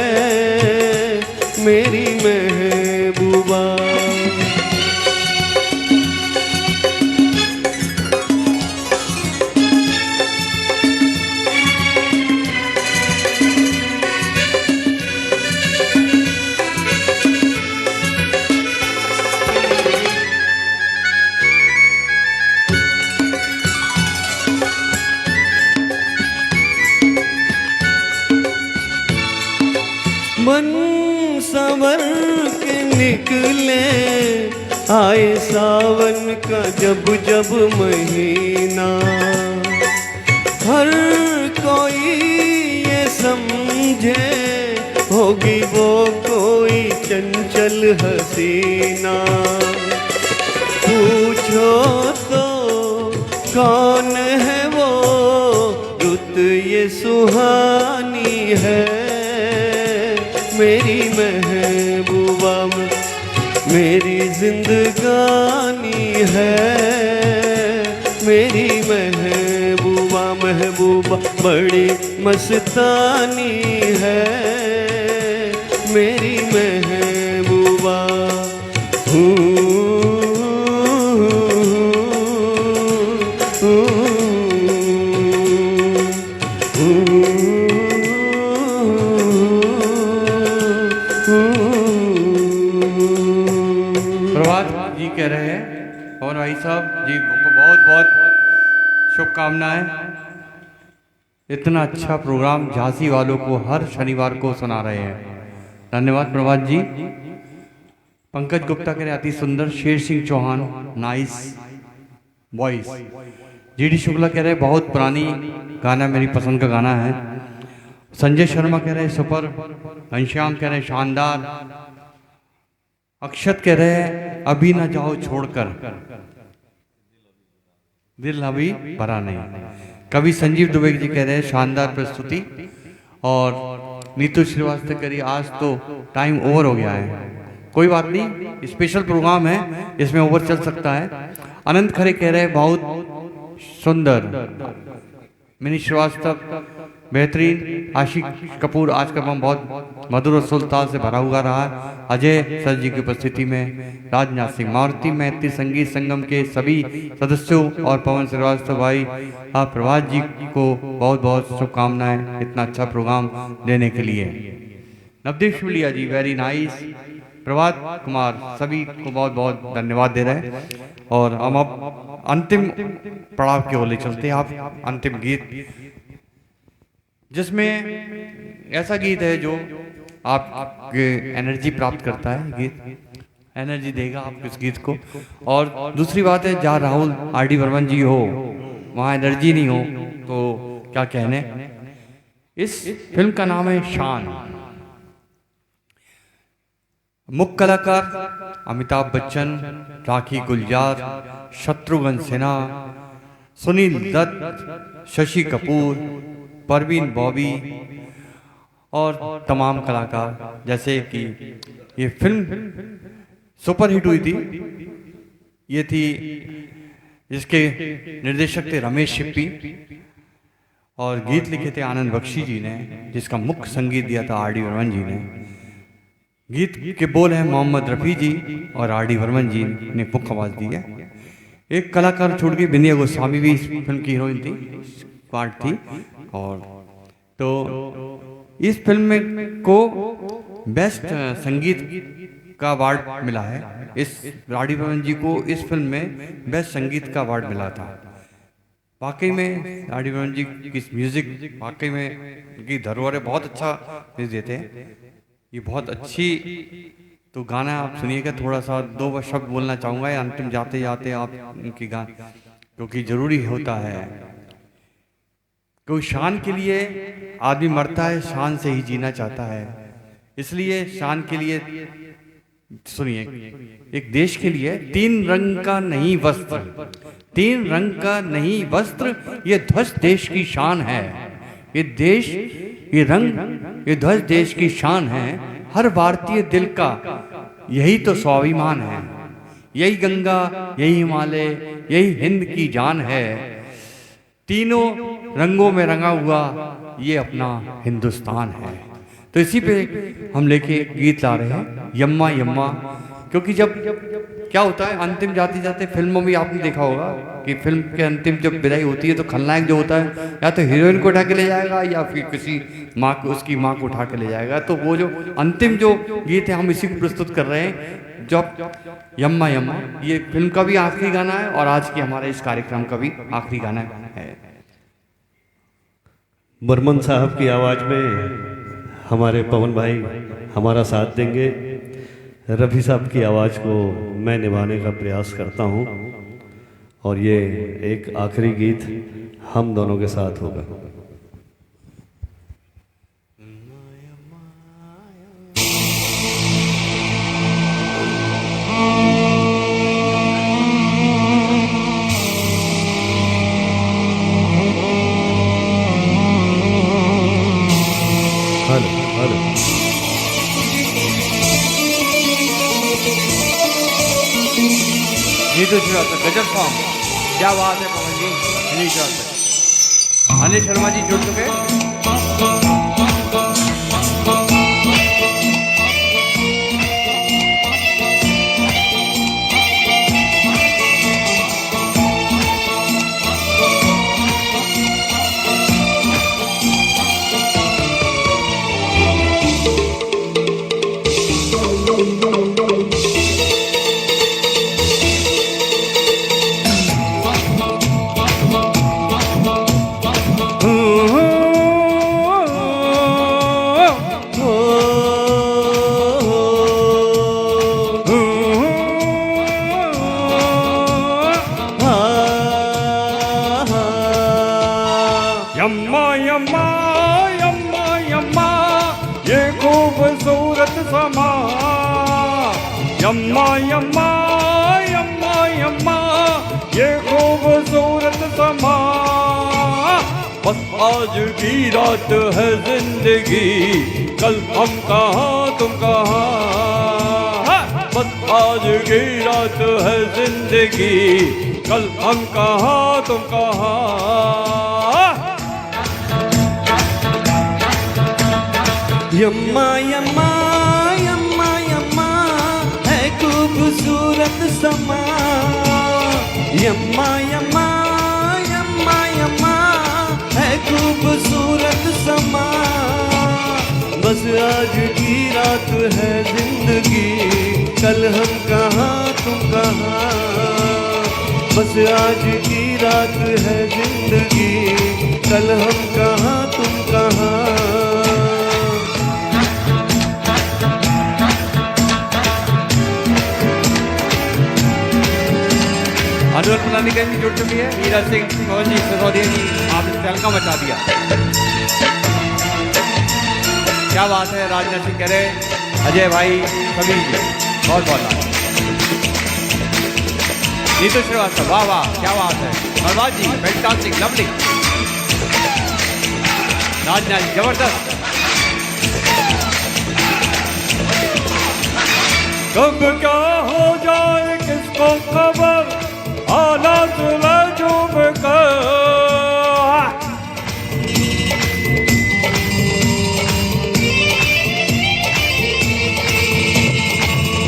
मेरी महबूबा। मन संवर के निकले आए सावन का जब जब महीना, हर कोई ये समझे होगी वो कोई चंचल हसीना। पूछो तो कौन है वो, रुत ये सुहानी है मेरी महबूबा, मेरी जिंदगानी है मेरी महबूबा, महबूबा बड़ी मस्तानी है मेरी महबूबा। प्रभात जी कह रहे हैं और भाई साहब जी बहुत बहुत शुभकामनाएं। इतना अच्छा प्रोग्राम झांसी वालों को हर शनिवार को सुना रहे हैं, धन्यवाद प्रभात जी। पंकज गुप्ता कह रहे अति सुंदर, Sher Singh Chauhan nice voice, GD Shukla कह रहे बहुत पुरानी गाना, मेरी पसंद का गाना है। संजय शर्मा कह रहे सुपर। घनश्याम कह रहे शानदार। अक्षत कह रहे अभी ना जाओ छोड़कर, दिल अभी भरा नहीं। कवि संजीव दुबे जी कह रहे शानदार प्रस्तुति। और नीतू श्रीवास्तव कह रही आज तो टाइम ओवर हो गया है। कोई बात नहीं, स्पेशल प्रोग्राम है, इसमें ओवर चल सकता है। अनंत खरे कह रहे बहुत सुंदर। मिनी श्रीवास्तव बेहतरीन। आशिक कपूर आज का प्रोग्राम बहुत मधुर और सुल्तान से भरा हुआ रहा है। अजय सर जी की उपस्थिति में राजनाथ सिंह, मारुति मैत्री संगीत संगम के सभी सदस्यों और पवन श्रीवास्तव भाई प्रभात जी को बहुत बहुत शुभकामनाएं इतना अच्छा प्रोग्राम देने के लिए। नवदीप शिवलिया जी वेरी नाइस। प्रभात कुमार सभी को बहुत बहुत धन्यवाद दे रहे हैं। और हम अब अंतिम पड़ाव के ओर ले चलते हैं। आप अंतिम गीत, जिसमें ऐसा गीत है जो आपके एनर्जी प्राप्त करता है। गीत एनर्जी देगा आपको इस गीत को। और दूसरी बात है, जहाँ राहुल आर.डी. बर्मन जी हो वहाँ एनर्जी नहीं हो तो क्या कहने। इस फिल्म का नाम है शान। मुख्य कलाकार अमिताभ बच्चन, राखी गुलजार, शत्रुघ्न सिन्हा, सुनील दत्त, शशि कपूर, परवीन बॉबी और तमाम कलाकार। जैसे कि ये फिल्म सुपर हिट हुई थी, ये थी जिसके निर्देशक थे रमेश शिप्पी और गीत लिखे थे आनंद बख्शी जी ने, जिसका मुख्य संगीत दिया था आर.डी. बर्मन जी ने। गीत के बोल हैं मोहम्मद रफ़ी जी और आर.डी. बर्मन जी ने मुख्य आवाज दी है। एक कलाकार छोड़ के बिंदिया गोस्वामी भी इस फिल्म की हीरोइन थी, पार्ट थी। और तो इस फिल्म में को बेस्ट संगीत का अवार्ड मिला है। इस आर.डी. बर्मन जी को इस फिल्म में बेस्ट संगीत का अवार्ड मिला था। वाकई में आर.डी. बर्मन जी की म्यूजिक वाकई में उनकी धरोहर बहुत अच्छा म्यूजिक देते हैं। ये बहुत अच्छी तो गाना आप सुनिएगा। थोड़ा सा दो शब्द बोलना चाहूँगा अंतिम जाते जाते आप उनकी गाना, क्योंकि जरूरी होता है। क्योंकि शान के लिए आदमी मरता है, शान से ही जीना चाहता है। इसलिए शान के लिए सुनिए, एक देश के लिए तीन रंग का नहीं वस्त्र, तीन रंग का नहीं वस्त्र, ये ध्वज देश की शान है। ये देश, ये रंग, ये ध्वज देश की शान है। हर भारतीय दिल का यही तो स्वाभिमान है। यही गंगा, यही हिमालय, यही हिंद की जान है। तीनों रंगों में रंगा हुआ ये अपना हिंदुस्तान है। तो इसी पे हम लेके गीत ला रहे हैं, यम्मा यम्मा। क्योंकि जब क्या होता है अंतिम जाते जाते, फिल्मों में आपने देखा होगा कि फिल्म के अंतिम जब विदाई होती है तो खलनायक जो होता है या तो हीरोइन को उठा के ले जाएगा या फिर किसी माँ को, उसकी माँ को उठा के ले जाएगा। तो वो जो अंतिम जो गीत है हम इसी को प्रस्तुत कर रहे हैं। जब यम्मा यम्मा ये फिल्म का भी आखिरी गाना है और आज के हमारे इस कार्यक्रम का भी आखिरी गाना है। बर्मन साहब की आवाज़ में हमारे पवन भाई हमारा साथ देंगे। रफ़ी साहब की आवाज़ को मैं निभाने का प्रयास करता हूँ और ये एक आखिरी गीत हम दोनों के साथ होगा। हेलो हेलो नीतू श्रीवास्तव गजब सॉन्ग, क्या बात है पवन जी। अनिल श्रीवास्तव, अनिल शर्मा जी जुड़ चुके। खूबसूरत समा, यम्मा यम्मा यम्मा यम्मा ये खूबसूरत समा। बस आज की रात है जिंदगी, कल हम कहाँ तुम कहाँ। बस आज की रात है जिंदगी, कल हम कहाँ तुम कहाँ। यम्मा यम्मा यम्मा यम्मा है खूबसूरत समा, यम्मा यम्मा यम्मा यम्मा है खूबसूरत समा। बस आज की रात है जिंदगी, कल हम कहाँ तुम कहाँ। बस आज की रात है जिंदगी, कल हम कहाँ तुम कहाँ। अनुरोध प्रणालीगंज जुड़ चुकी है। मीरा सिंह मोहन जी सिसोदिया जी, आपने तहलका मचा दिया। क्या बात है। राजनाथ सिंह कह रहे, अजय भाई सभी जी बहुत बहुत नीतू श्रीवास्तव, वाह वाह क्या बात है। बलवाज जी फैंटास्टिक लवली। राजनाथ जी जबरदस्त। कब क्या हो जाए किसको खबर, आना सुना चुप कर।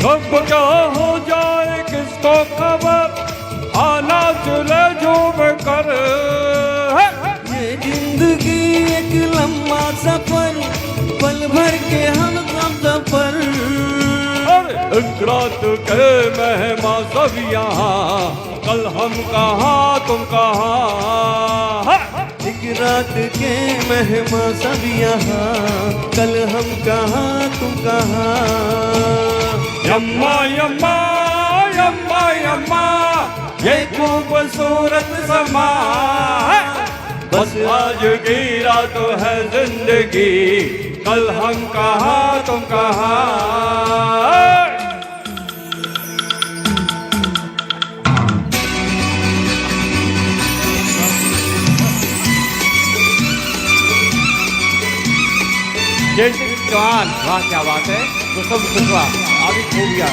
कब क्या हो जाए किसको खबर, आना सुना चुप कर। ये जिंदगी एक लंबा सफर, पल भर के हम सफर। एक रात के मेहमा सब यहाँ, कल हम कहाँ तुम कहाँ। एक रात के मेहमा सब यहाँ, कल हम कहाँ तुम कहाँ। यम्मा यम्मा यम्मा यम्मा ये खूबसूरत समा। बस आज की रात है जिंदगी, कल हम कहाँ तुम कहाँ। जय सिंह चौहान, वाह क्या बात है। वो सब खुशवा अभी खो गया,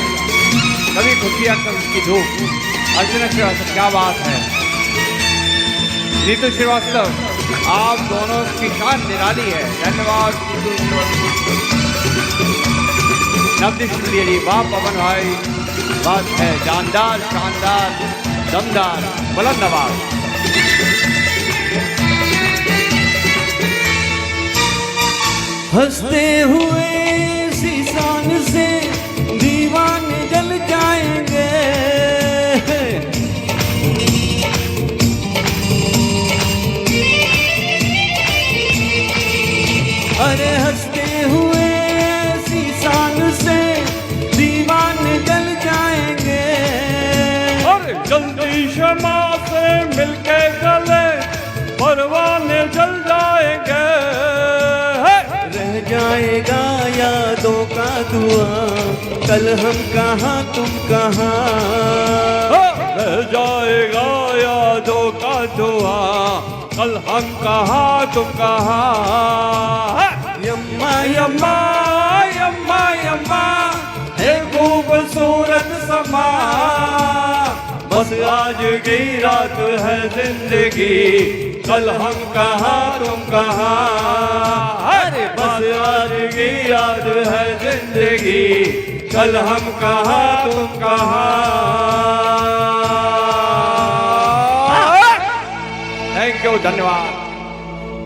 कभी खुशियाँ कभी की धूप। अर्चना श्रीवास्तव क्या बात है। नीतू श्रीवास्तव आप दोनों की शान निराली है, धन्यवाद। नवदीप सिंह जी, वाह पवन भाई बात है। जानदार शानदार दमदार बुलंद आवाज। हंसते हुए शीशान से दीवाने जल जाएंगे। अरे हंसते हुए शीशान से दीवाने जल जाएंगे। अरे जल्दी शमा से मिलके गले परवाने जल जाएंगे। रह जाएगा यादों का धुआं, कल हम कहाँ तुम कहाँ। रह जाएगा यादों का धुआं, कल हम कहाँ तुम कहाँ। यम्मा यम्मा यम्मा यम्मा ये खूबसूरत समा। बस आज की रात है जिंदगी, कल हम कहाँ तुम कहाँ। अरे बस आज की रात है जिंदगी, कल हम कहाँ तुम कहाँ। थैंक यू, धन्यवाद।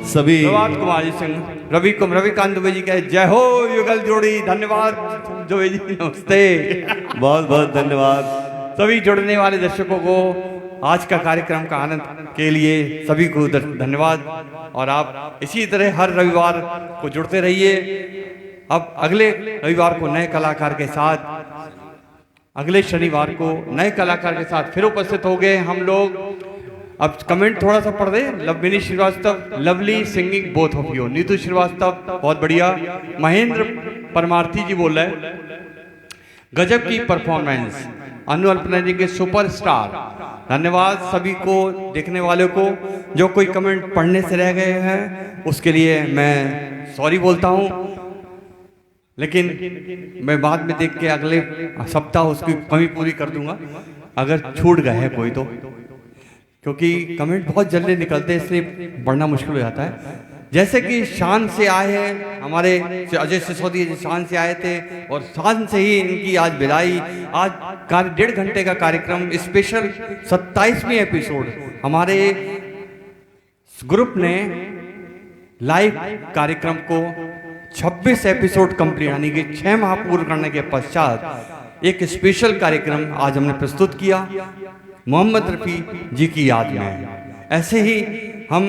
सभी प्रभात कुमार जी सिंह, रविकांत दुबे जी कहे जय हो युगल जोड़ी। धन्यवाद दुबे जी, नमस्ते। बहुत बहुत धन्यवाद। सभी जुड़ने वाले दर्शकों को आज का कार्यक्रम का आनंद के लिए सभी को धन्यवाद। और आप इसी तरह हर रविवार को जुड़ते रहिए। अब अगले रविवार को नए कलाकार के साथ, अगले शनिवार को नए कलाकार के साथ फिर उपस्थित हो गए हम लोग। अब कमेंट थोड़ा सा पढ़ दे। Lovely Srivastava, lovely singing both of you. Neetu Srivastava बहुत बढ़िया। महेंद्र परमार्थी जी बोल रहे हैं, गजब की परफॉर्मेंस, अनु अल्पना जी के सुपरस्टार। धन्यवाद सभी को, देखने वालों को। जो कोई कमेंट पढ़ने से रह गए हैं उसके लिए मैं सॉरी बोलता हूं, लेकिन मैं बाद में देख के अगले सप्ताह उसकी कमी पूरी कर दूंगा अगर छूट गए हैं कोई तो, क्योंकि कमेंट बहुत जल्दी निकलते हैं इसलिए पढ़ना मुश्किल हो जाता है। जैसे कि शान से आए हैं हमारे अजय सिसोदिया जी, शान से आए थे और शान से ही इनकी आज विदाई। आज 1.5 घंटे का कार्यक्रम, स्पेशल 27वीं एपिसोड। हमारे ग्रुप ने लाइव कार्यक्रम को 26 एपिसोड कंप्लीट, यानी कि 6 माह पूर्ण करने के पश्चात एक स्पेशल कार्यक्रम आज हमने प्रस्तुत किया मोहम्मद रफ़ी जी की याद में। ऐसे ही हम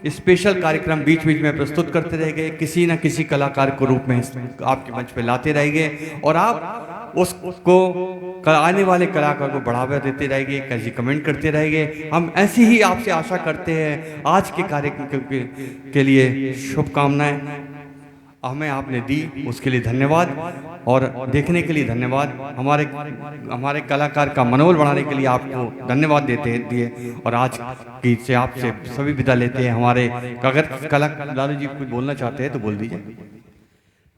स्पेशल कार्यक्रम बीच बीच में प्रस्तुत करते रहेंगे, किसी न किसी कलाकार को रूप में आपके मंच पे लाते रहेंगे और आप उसको आने वाले कलाकार को बढ़ावा देते रहेंगे, कैसी कमेंट करते रहेंगे। हम ऐसी ही आपसे आशा करते हैं। आज के कार्यक्रम के लिए शुभकामनाएं हमें आपने दी, उसके लिए धन्यवाद और देखने के लिए धन्यवाद। हमारे कलाकार का मनोबल बढ़ाने के लिए आपको धन्यवाद दिए और आज की से आपसे सभी विदा लेते हैं। हमारे अगर कलाकार लालू जी कुछ बोलना चाहते हैं तो बोल दीजिए।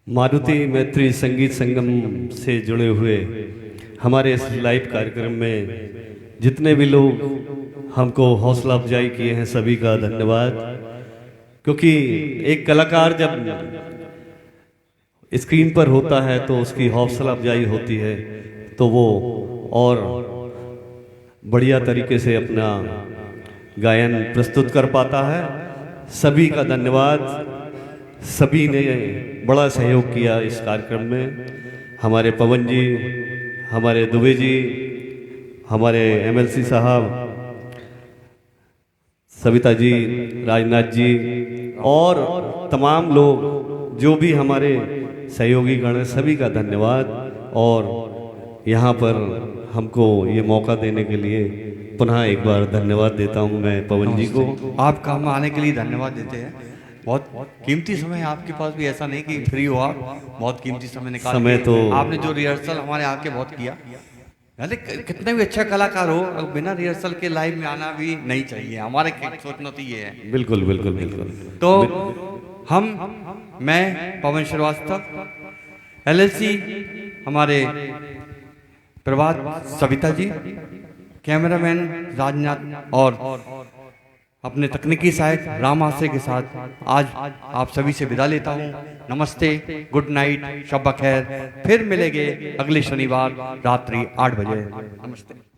मारुति मैत्री संगीत संगम से जुड़े हुए हमारे इस लाइव कार्यक्रम में जितने भी लोग हमको हौसला अफजाई किए हैं सभी का धन्यवाद, क्योंकि एक कलाकार जब स्क्रीन पर होता है तो उसकी हौसला अफजाई होती है तो वो और बढ़िया तरीके से अपना गायन प्रस्तुत कर पाता है। सभी का धन्यवाद, सभी ने बड़ा सहयोग किया इस कार्यक्रम में। हमारे पवन जी, हमारे दुबे जी, हमारे MLC साहब, सविता जी, राजनाथ जी और तमाम लोग जो भी हमारे सहयोगी गण, सभी का धन्यवाद। और यहाँ पर हमको ये मौका देने के लिए पुनः एक बार धन्यवाद देता हूँ मैं पवन जी को। आपका हम आने के लिए धन्यवाद देते हैं। बहुत कीमती समय है आपके पास भी, ऐसा नहीं कि फ्री हो आप, बहुत कीमती समय निकाल समय तो आपने जो रिहर्सल हमारे आके बहुत किया। अरे कितने भी अच्छा कलाकार हो, बिना रिहर्सल के लाइव में आना भी नहीं चाहिए, हमारे सोचना तो ये है। बिल्कुल बिल्कुल बिल्कुल। तो मैं पवन श्रीवास्तव, LLC हमारे प्रभात सविता जी, कैमरामैन राजनाथ और अपने तकनीकी सहायक राम आश्रय के साथ आज आप सभी से विदा लेता हूँ। नमस्ते, गुड नाइट, शब खैर। फिर मिलेंगे अगले शनिवार रात्रि 8 बजे। नमस्ते।